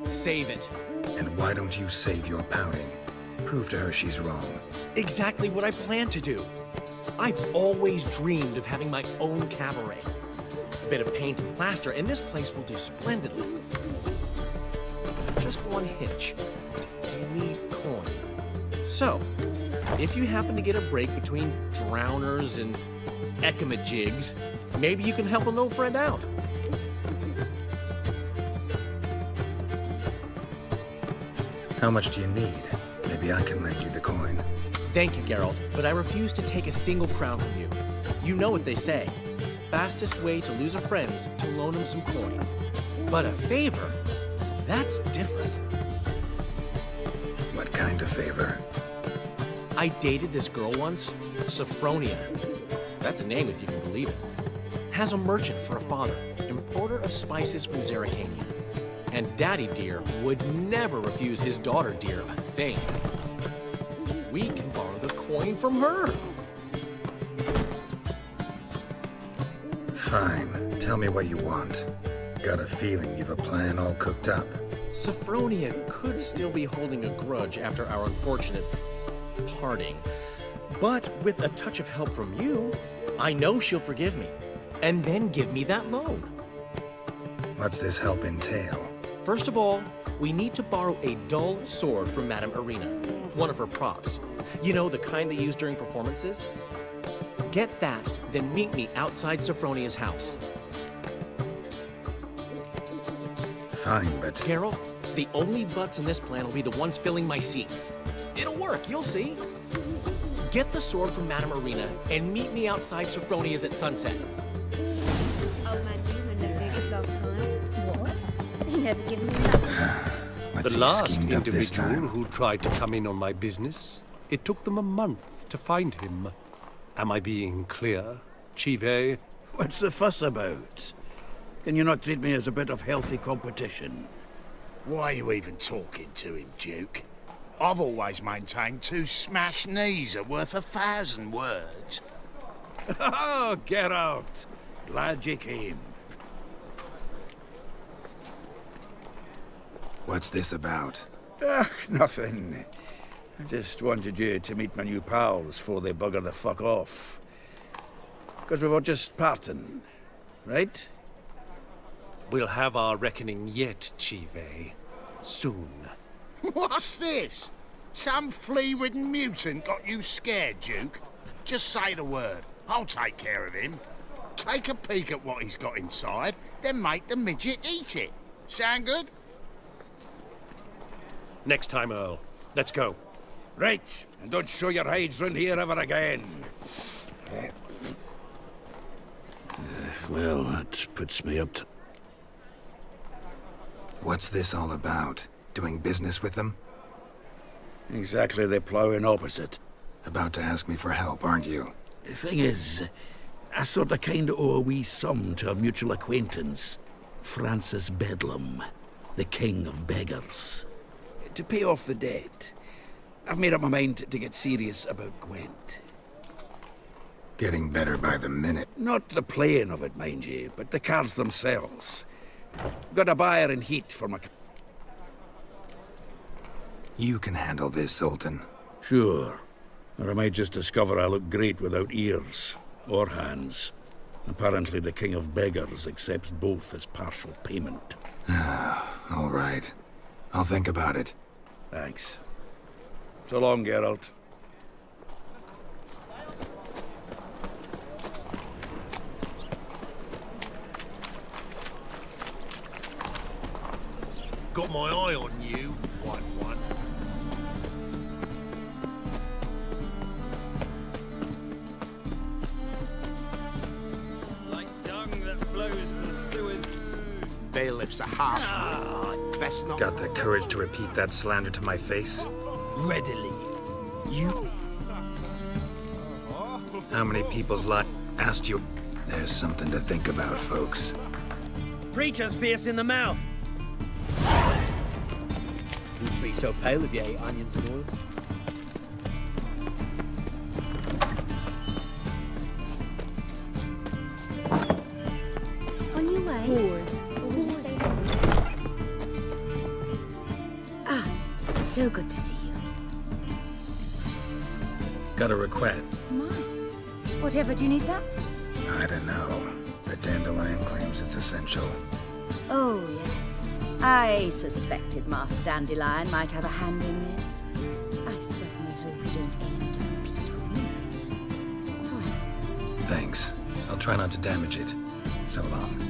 Save it. And why don't you save your pouting? Prove to her she's wrong. Exactly what I plan to do. I've always dreamed of having my own cabaret. A bit of paint and plaster, and this place will do splendidly. Just one hitch. I need coin. So, if you happen to get a break between drowners and ekamajigs, maybe you can help an old friend out. How much do you need? Maybe I can lend you the coin. Thank you, Geralt, but I refuse to take a single crown from you. You know what they say. Fastest way to lose a friend's to loan him some coin. But a favor? That's different. What kind of favor? I dated this girl once, Sophronia. That's a name if you can believe it. Has a merchant for a father, importer of spices from Zerrikania. And Daddy Dear would never refuse his daughter Dear a thing. We can borrow the coin from her. Fine. Tell me what you want. Got a feeling you've a plan all cooked up. Sophronia could still be holding a grudge after our unfortunate parting. But with a touch of help from you, I know she'll forgive me. And then give me that loan. What's this help entail? First of all, we need to borrow a dull sword from Madame Irina, one of her props. You know, the kind they use during performances? Get that, then meet me outside Sophronia's house. Fine, but... Geralt, the only butts in this plan will be the ones filling my seats. It'll work, you'll see. Get the sword from Madame Irina and meet me outside Sophronia's at sunset. Oh, man, you were no big of love time. What? He never given me that. The last individual who tried to come in on my business, it took them a month to find him. Am I being clear, Chive? What's the fuss about? Can you not treat me as a bit of healthy competition? Why are you even talking to him, Duke? I've always maintained 2 smashed knees are worth 1,000 words. Oh, Geralt. Glad you came. What's this about? Nothing. I just wanted you to meet my new pals before they bugger the fuck off. Because we were just parting, right? We'll have our reckoning yet, Chive. Soon. What's this? Some flea-ridden mutant got you scared, Duke? Just say the word. I'll take care of him. Take a peek at what he's got inside, then make the midget eat it. Sound good? Next time, Earl. Let's go. Right, and don't show your hides round here ever again. Well, that puts me up to... What's this all about? Doing business with them? Exactly the ploughing opposite. About to ask me for help, aren't you? The thing is, I sort of kinda owe a wee sum to a mutual acquaintance. Francis Bedlam, the king of beggars. To pay off the debt, I've made up my mind to get serious about Gwent. Getting better by the minute. Not the playing of it, mind you, but the cards themselves. Got a buyer in heat for my... You can handle this, Sultan. Sure. Or I might just discover I look great without ears. Or hands. Apparently the king of beggars accepts both as partial payment. All right. I'll think about it. Thanks. So long, Geralt. Got my eye on you, White One. Like dung that flows to the sewers. Bailiff's a harsh one. Best not... Got the courage to repeat that slander to my face? Readily. You... How many people's lot asked you? There's something to think about, folks. Preacher's fierce in the mouth. Wouldn't be so pale if you ate onions and oil. On your way? Whores. Ah, so good to see you. Got a request. My. Whatever do you need that for? I don't know. The Dandelion claims it's essential. Oh, yes. I suspected Master Dandelion might have a hand in this. I certainly hope you don't aim to compete with me. Well. Thanks. I'll try not to damage it. So long.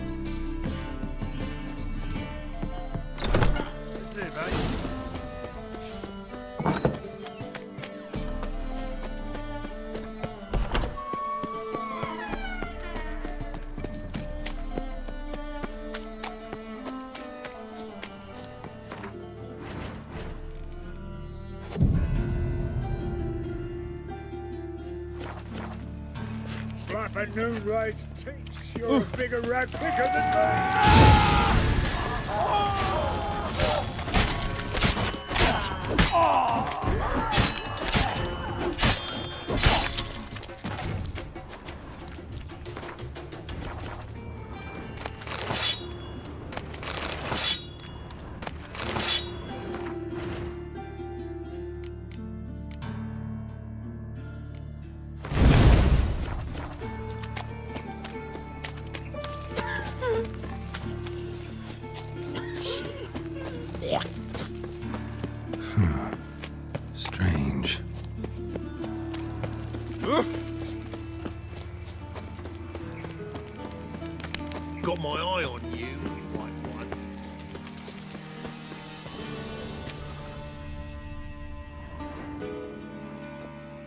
Slap a noonrise cheeks. You're a bigger rat picker than Strange. Got my eye on you, White One.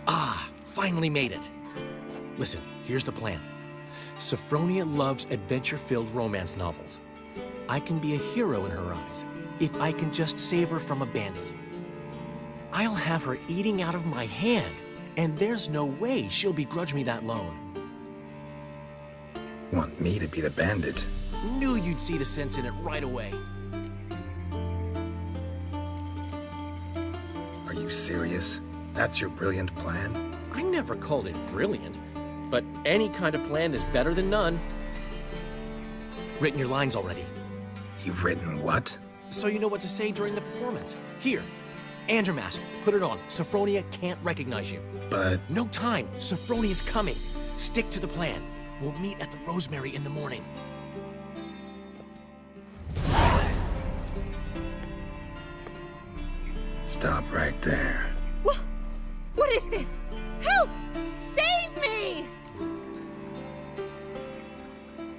Ah, finally made it. Listen, here's the plan. Sophronia loves adventure-filled romance novels. I can be a hero in her eyes if I can just save her from a bandit. I'll have her eating out of my hand, and there's no way she'll begrudge me that loan. Want me to be the bandit? Knew you'd see the sense in it right away. Are you serious? That's your brilliant plan? I never called it brilliant, but any kind of plan is better than none. Written your lines already. You've written what? So you know what to say during the performance. Here, and your mask. Put it on. Sophronia can't recognize you. But... No time. Sophronia's coming. Stick to the plan. We'll meet at the Rosemary in the morning. Stop right there. What is this? Help! Save me!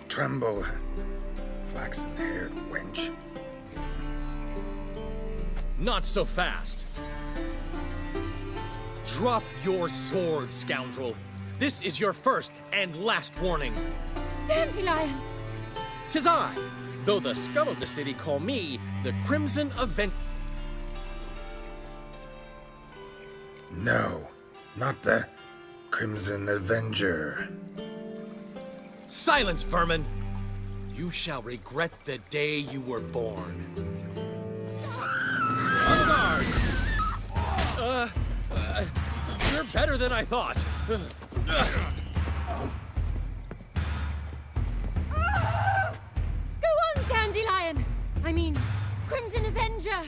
Tremble, flaxen-haired wench. Not so fast. Drop your sword, scoundrel. This is your first and last warning. Dandelion! 'Tis I, though the scum of the city call me the Crimson Avenger. No, not the Crimson Avenger. Silence, vermin! You shall regret the day you were born. On guard! You're better than I thought. Go on, Dandelion! I mean, Crimson Avenger!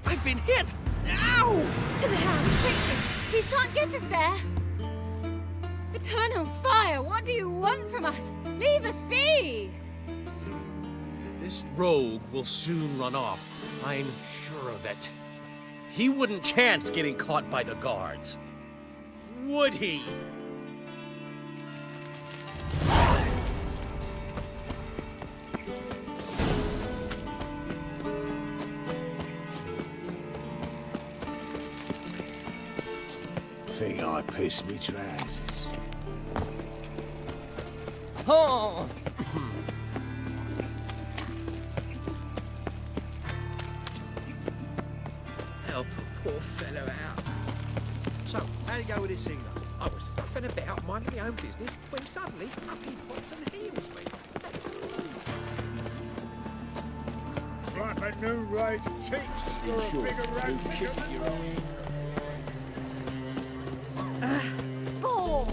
I've been hit! Ow! To the house, quickly! He shan't get us there! Eternal fire, what do you want from us? Leave us be! This rogue will soon run off. I'm sure of it. He wouldn't chance getting caught by the guards. Would he? Think I pissed me trousers. Oh! Help a poor fellow out. So, how'd it go with this thing, though? I was faffing about, minding my own business, when suddenly up he pops and heals me. Like a new raised cheeks. In short, who kisses your ass? Oh!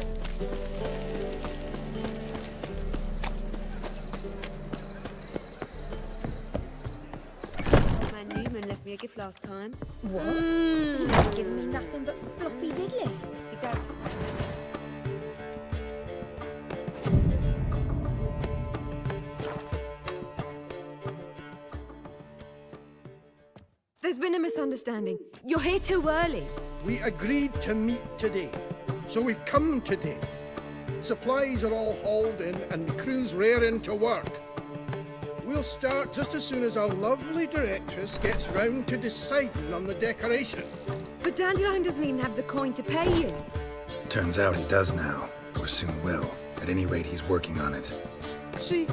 Man Newman left me a gift last time. What? He never given me nothing but floppy diddly. You go. There's been a misunderstanding. You're here too early. We agreed to meet today, so we've come today. Supplies are all hauled in and the crew's raring to work. We'll start just as soon as our lovely directress gets round to deciding on the decoration. But Dandelion doesn't even have the coin to pay you. Turns out he does now, or soon will. At any rate, he's working on it. See,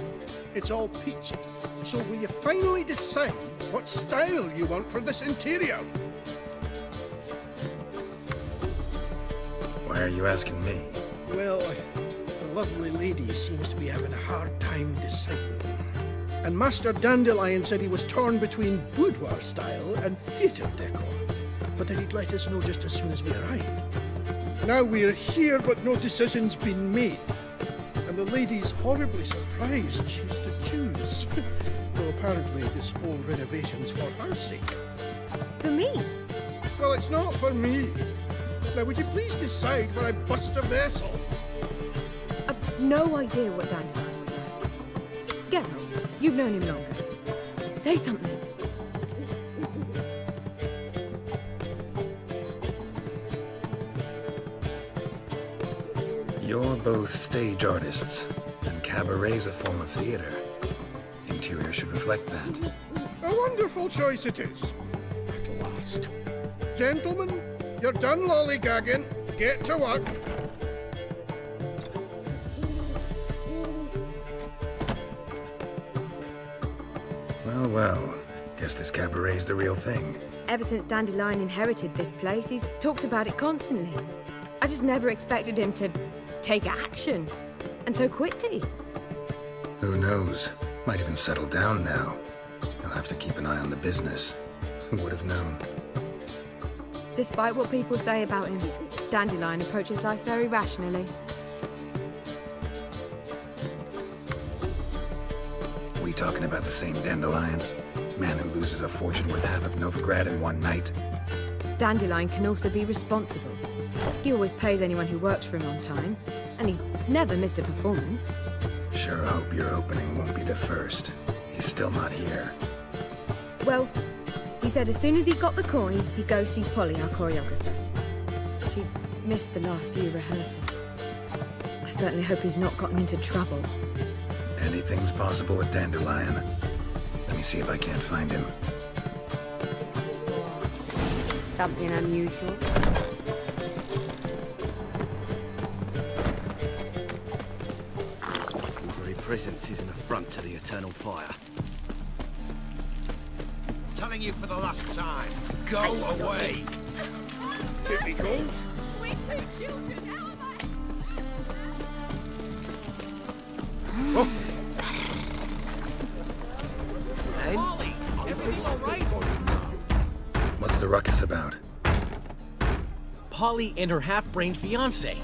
it's all peachy. So will you finally decide what style you want for this interior? Why are you asking me? Well, the lovely lady seems to be having a hard time deciding. And Master Dandelion said he was torn between boudoir style and theatre decor, but that he'd let us know just as soon as we arrived. Now we're here, but no decision's been made. And the lady's horribly surprised she's to choose. Though apparently this whole renovation's for her sake. For me? Well, it's not for me. Now, would you please decide for I bust a vessel? I've no idea what Dandelion would like. Geralt, you've known him longer. Say something. You're both stage artists, and cabaret's a form of theater. Interior should reflect that. A wonderful choice it is. At last. Gentlemen, you're done lollygagging. Get to work. Well, well. Guess this cabaret's the real thing. Ever since Dandelion inherited this place, he's talked about it constantly. I just never expected him to take action. And so quickly. Who knows? Might even settle down now. He'll have to keep an eye on the business. Who would have known? Despite what people say about him, Dandelion approaches life very rationally. We talking about the same Dandelion? Man who loses a fortune worth half of Novigrad in one night? Dandelion can also be responsible. He always pays anyone who works for him on time, and he's never missed a performance. Sure hope your opening won't be the first. He's still not here. Well, he said as soon as he got the coin, he'd go see Polly, our choreographer. She's missed the last few rehearsals. I certainly hope he's not gotten into trouble. Anything's possible with Dandelion. Let me see if I can't find him. Something unusual? Your very presence is an affront to the eternal fire. Telling you for the last time, go away. Typicals. We're two children, how am I? Molly, everything all right? What's the ruckus about? Polly and her half-brained fiancé.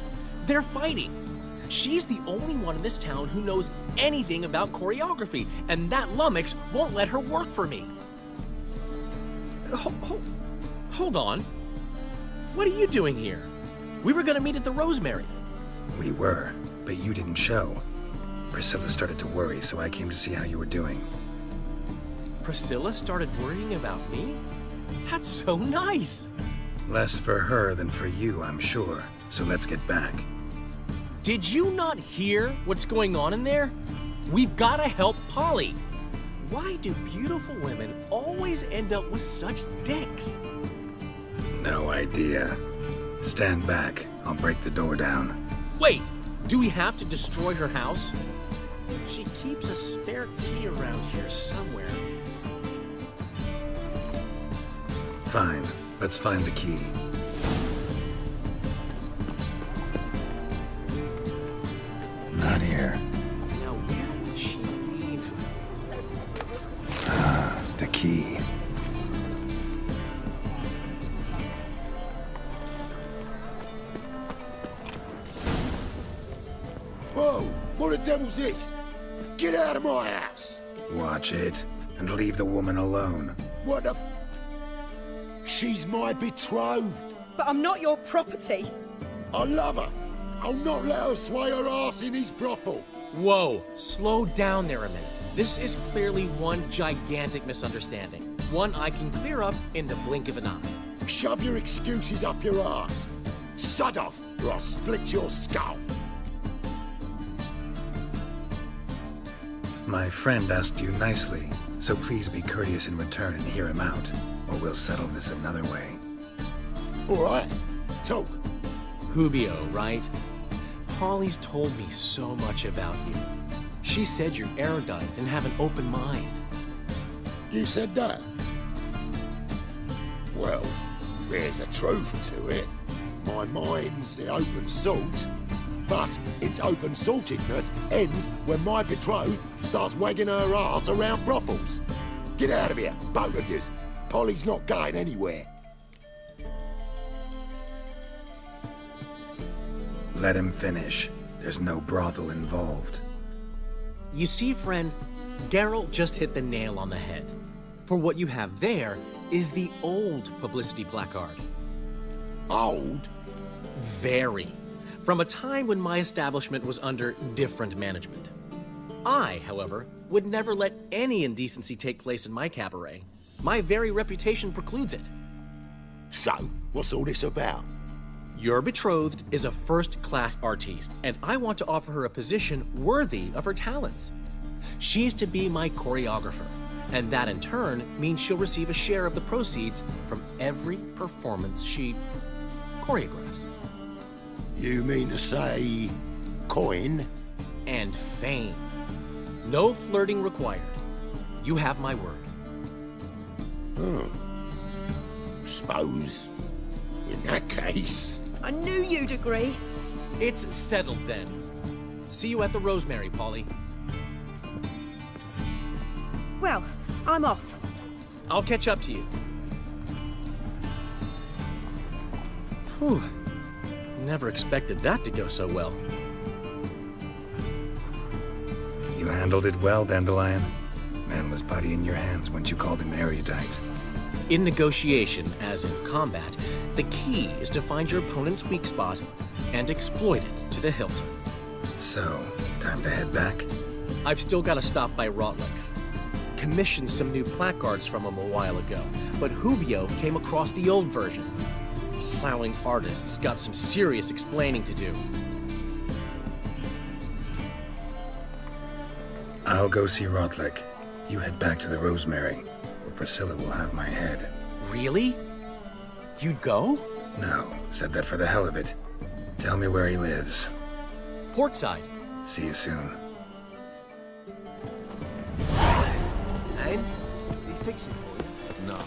They're fighting. She's the only one in this town who knows anything about choreography, and that lummox won't let her work for me. Hold on. What are you doing here? We were gonna meet at the Rosemary. We were, but you didn't show. Priscilla started to worry, so I came to see how you were doing. Priscilla started worrying about me? That's so nice. Less for her than for you, I'm sure. So let's get back. Did you not hear what's going on in there? We've gotta help Polly. Why do beautiful women always end up with such dicks? No idea. Stand back. I'll break the door down. Wait! Do we have to destroy her house? She keeps a spare key around here somewhere. Fine. Let's find the key. Not here. Now where would she leave? Ah, the key. Whoa! What the devil's this? Get out of my house! Watch it, and leave the woman alone. What the... She's my betrothed. But I'm not your property. I love her. I'll not let her sway her ass in his brothel. Whoa, slow down there a minute. This is clearly one gigantic misunderstanding. One I can clear up in the blink of an eye. Shove your excuses up your ass. Sod off, or I'll split your skull. My friend asked you nicely, so please be courteous in return and hear him out, or we'll settle this another way. All right, talk. Hubio, right? Polly's told me so much about you. She said you're erudite and have an open mind. You said that? Well, there's a truth to it. My mind's the open salt. But its open saltedness ends when my betrothed starts wagging her ass around brothels. Get out of here, both of yous. Polly's not going anywhere. Let him finish. There's no brothel involved. You see, friend, Geralt just hit the nail on the head. For what you have there is the old publicity placard. Old? Very. From a time when my establishment was under different management. I, however, would never let any indecency take place in my cabaret. My very reputation precludes it. So, what's all this about? Your betrothed is a first-class artiste, and I want to offer her a position worthy of her talents. She's to be my choreographer, and that in turn means she'll receive a share of the proceeds from every performance she choreographs. You mean to say... coin? And fame. No flirting required. You have my word. Suppose... in that case... I knew you'd agree. It's settled then. See you at the Rosemary, Polly. Well, I'm off. I'll catch up to you. Whew. Never expected that to go so well. You handled it well, Dandelion. Man was putty in your hands once you called him erudite. In negotiation, as in combat, the key is to find your opponent's weak spot and exploit it to the hilt. So, time to head back? I've still got to stop by Rotlick's. Commissioned some new placards from him a while ago, but Hubio came across the old version. Plowing artists got some serious explaining to do. I'll go see Rotlick. You head back to the Rosemary, where Priscilla will have my head. Really? You'd go? No, said that for the hell of it. Tell me where he lives. Portside. See you soon. And? Did he fix it for you? No.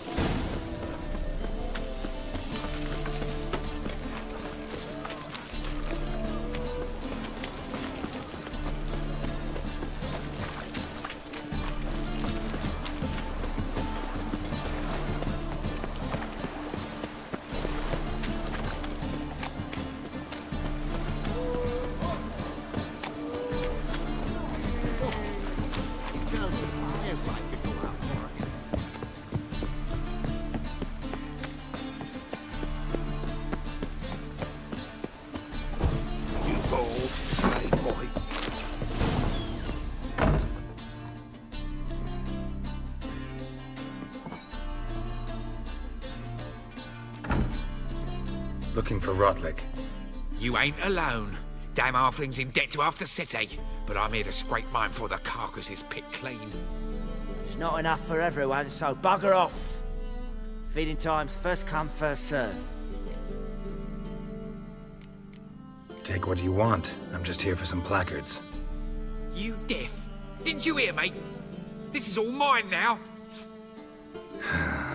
Looking for Rotlick. You ain't alone. Damn halfling's in debt to half the city, but I'm here to scrape mine before the carcass is picked clean. It's not enough for everyone, so bugger off. Feeding time's first come, first served. Take what you want. I'm just here for some placards. You deaf? Didn't you hear me? This is all mine now.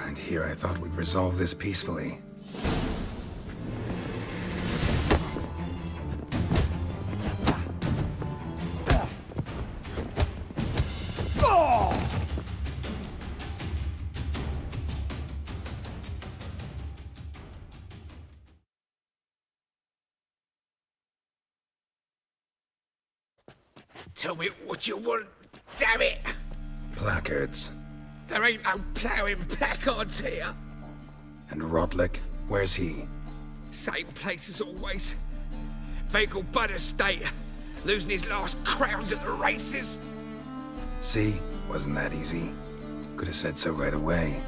And here I thought we'd resolve this peacefully. Tell me what you want, damn it! Placards. There ain't no ploughing placards here. And Rotlick? Where's he? Same place as always. Vehicle butter state. Losing his last crowns at the races. See? Wasn't that easy? Could have said so right away.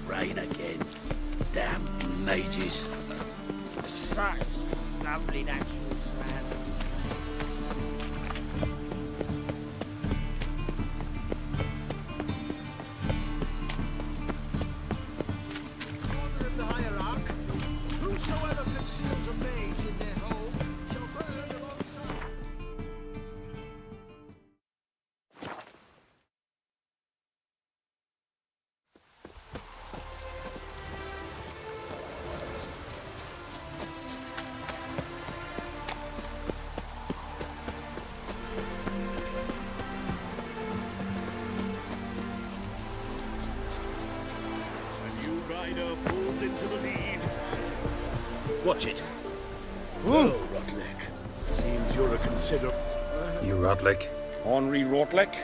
Rain again. Damn mages. Such lovely natural surroundings. Order of the hierarch. Whosoever conceals a mage in their home shall burn alongside. Rider pulls into the lead. Watch it. Well, Rotlick, seems you're a considerable... You Rotlick? Henri Rotlick,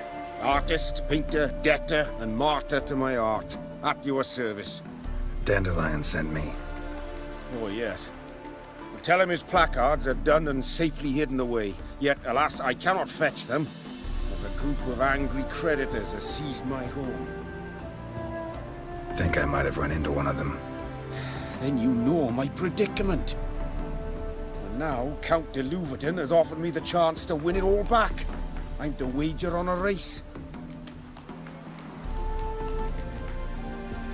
artist, painter, debtor, and martyr to my art. At your service. Dandelion sent me. Oh, yes. Tell him his placards are done and safely hidden away. Yet, alas, I cannot fetch them, as a group of angry creditors has seized my home. Think I might have run into one of them. Then you know my predicament. And now, Count de Louverton has offered me the chance to win it all back. I'm to wager on a race.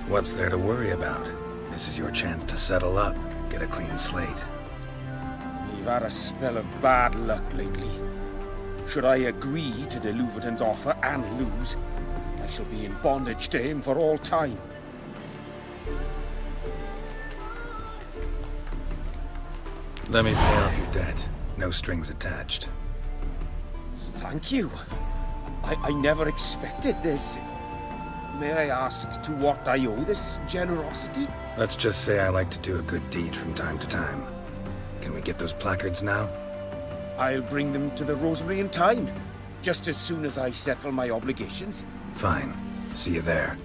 What's there to worry about? This is your chance to settle up, get a clean slate. You've had a spell of bad luck lately. Should I agree to de Louverton's offer and lose, I shall be in bondage to him for all time. Let me pay off your debt. No strings attached. Thank you. I never expected this. May I ask to what I owe this generosity? Let's just say I like to do a good deed from time to time. Can we get those placards now? I'll bring them to the Rosemary in time, just as soon as I settle my obligations. Fine. See you there.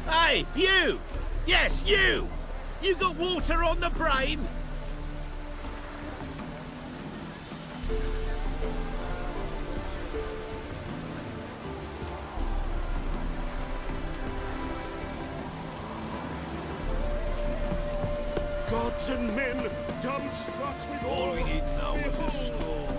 Hey, you! Yes, you! You got water on the brain? Gods and men, dumb struts with all we need now is a storm.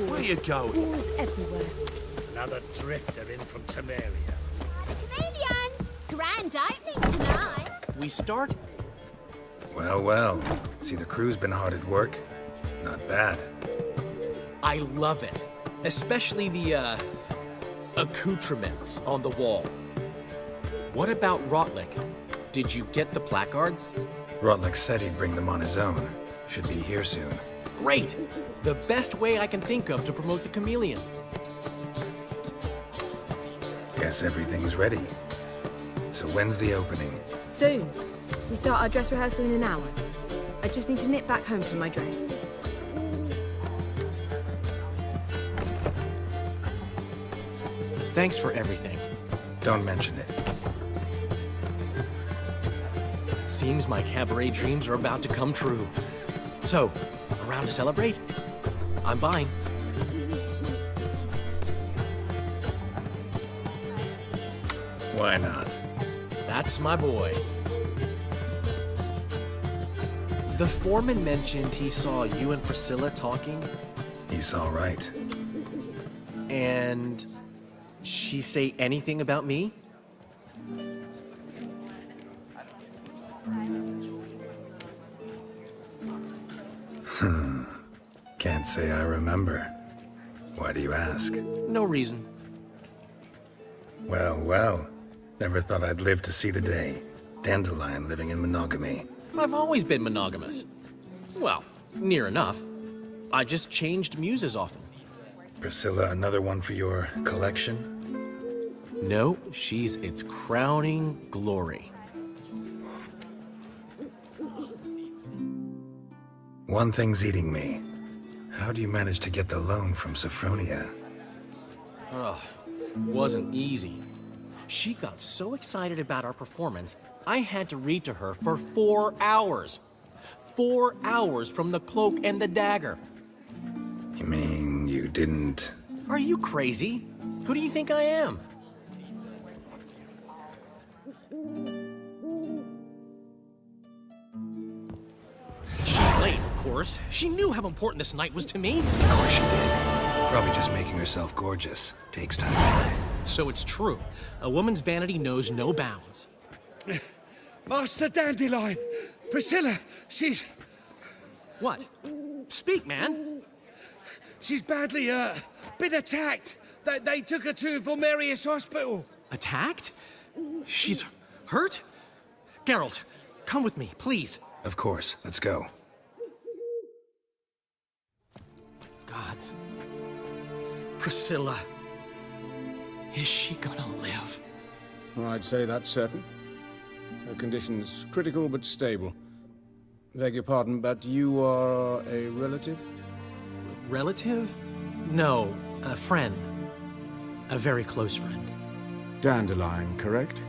Where you going? Wars everywhere. Another drifter in from Temeria. Chameleon! Grand opening tonight. We start? Well, well. See, the crew's been hard at work. Not bad. I love it. Especially the, accoutrements on the wall. What about Rotlick? Did you get the placards? Rotlick said he'd bring them on his own. Should be here soon. Great! The best way I can think of to promote the chameleon. Guess everything's ready. So when's the opening? Soon. We start our dress rehearsal in an hour. I just need to nip back home for my dress. Thanks for everything. Don't mention it. Seems my cabaret dreams are about to come true. So, around to celebrate? I'm buying. Why not? That's my boy. The foreman mentioned he saw you and Priscilla talking. He's all right. And she say anything about me? Can't say I remember. Why do you ask? No reason. Well, well. Never thought I'd live to see the day. Dandelion living in monogamy. I've always been monogamous. Well, near enough. I just changed muses often. Priscilla, another one for your collection? No, she's its crowning glory. One thing's eating me. How do you manage to get the loan from Sophronia? Ugh, wasn't easy. She got so excited about our performance, I had to read to her for 4 hours. 4 hours from the Cloak and the Dagger. You mean you didn't... Are you crazy? Who do you think I am? She's late, of course. She knew how important this night was to me. Of course she did. Probably just making herself gorgeous. Takes time anyway. So it's true. A woman's vanity knows no bounds. Master Dandelion! Priscilla, she's... What? Speak, man. She's badly, been attacked. They took her to Vulmerius Hospital. Attacked? She's hurt? Geralt, come with me, please. Of course. Let's go. Gods. Priscilla. Is she gonna live? I'd say that's certain. Her condition's critical but stable. Beg your pardon, but you are a relative? Relative? No, a friend. A very close friend. Dandelion, correct?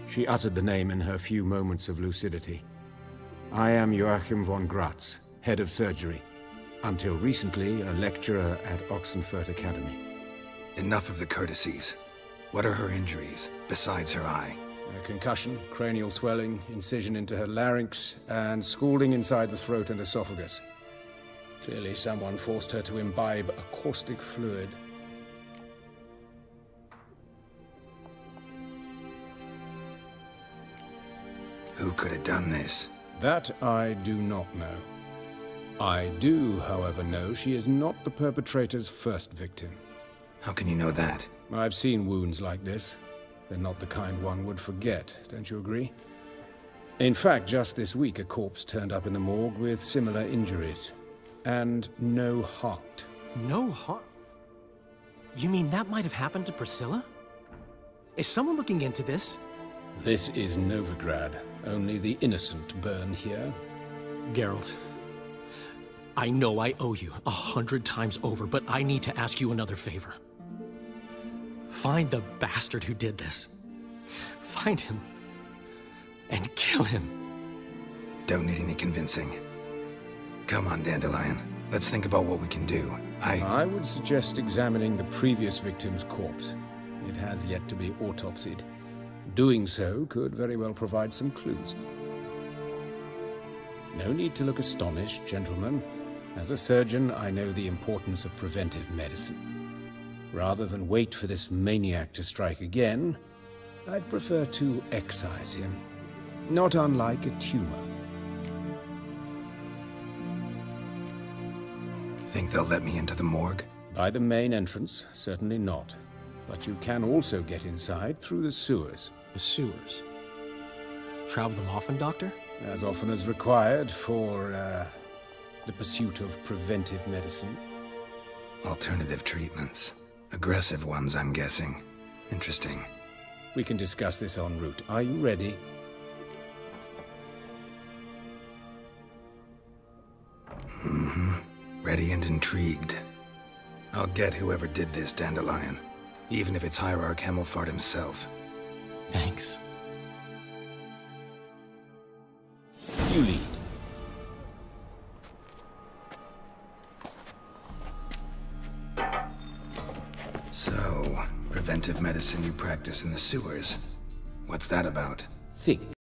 She uttered the name in her few moments of lucidity. I am Joachim von Gratz, head of surgery. Until recently, a lecturer at Oxenfurt Academy. Enough of the courtesies. What are her injuries, besides her eye? A concussion, cranial swelling, incision into her larynx, and scalding inside the throat and esophagus. Clearly someone forced her to imbibe a caustic fluid. Who could have done this? That I do not know. I do, however, know she is not the perpetrator's first victim. How can you know that? I've seen wounds like this. They're not the kind one would forget, don't you agree? In fact, just this week, a corpse turned up in the morgue with similar injuries. And no heart. No heart? You mean that might have happened to Priscilla? Is someone looking into this? This is Novigrad. Only the innocent burn here. Geralt, I know I owe you 100 times over, but I need to ask you another favor. Find the bastard who did this. Find him. And kill him. Don't need any convincing. Come on, Dandelion. Let's think about what we can do. I would suggest examining the previous victim's corpse. It has yet to be autopsied. Doing so could very well provide some clues. No need to look astonished, gentlemen. As a surgeon, I know the importance of preventive medicine. Rather than wait for this maniac to strike again, I'd prefer to excise him. Not unlike a tumor. Think they'll let me into the morgue? By the main entrance, certainly not. But you can also get inside through the sewers. The sewers? Travel them often, Doctor? As often as required for, the pursuit of preventive medicine. Alternative treatments. Aggressive ones, I'm guessing. Interesting. We can discuss this en route. Are you ready? Mm-hmm. Ready and intrigued. I'll get whoever did this, Dandelion. Even if it's Hierarch Hemmelfart himself. Thanks. You lead. So, preventive medicine you practice in the sewers. What's that about? Think.